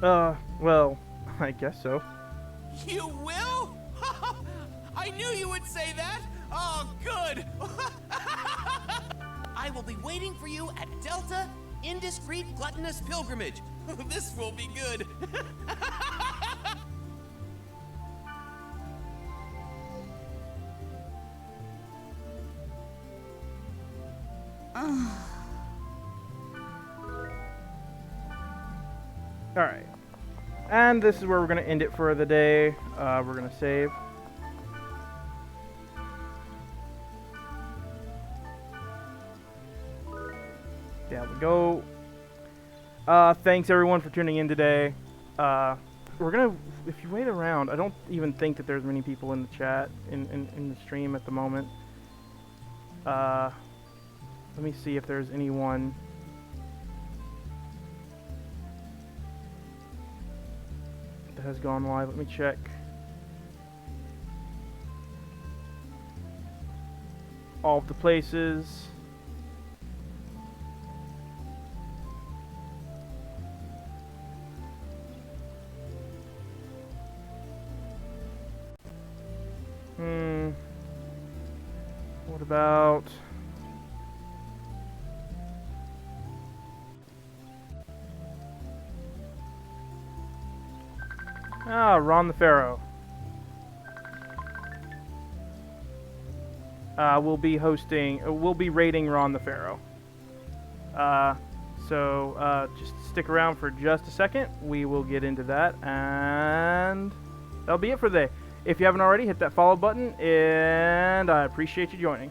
well, I guess so.
You will? I knew you would say that. Oh, good. I will be waiting for you at Delta Indiscreet Gluttonous Pilgrimage. This will be good.
Alright. And this is where we're going to end it for the day. We're going to save. There we go. Thanks everyone for tuning in today. We're going to, if you wait around, I don't even think that there's many people in the chat, in the stream at the moment. Let me see if there's anyone. That has gone live. Let me check. All of the places. What about Ron the Pharaoh. We'll be raiding Ron the Pharaoh. So just stick around for just a second. We will get into that, and that'll be it for today. If you haven't already, hit that follow button, and I appreciate you joining.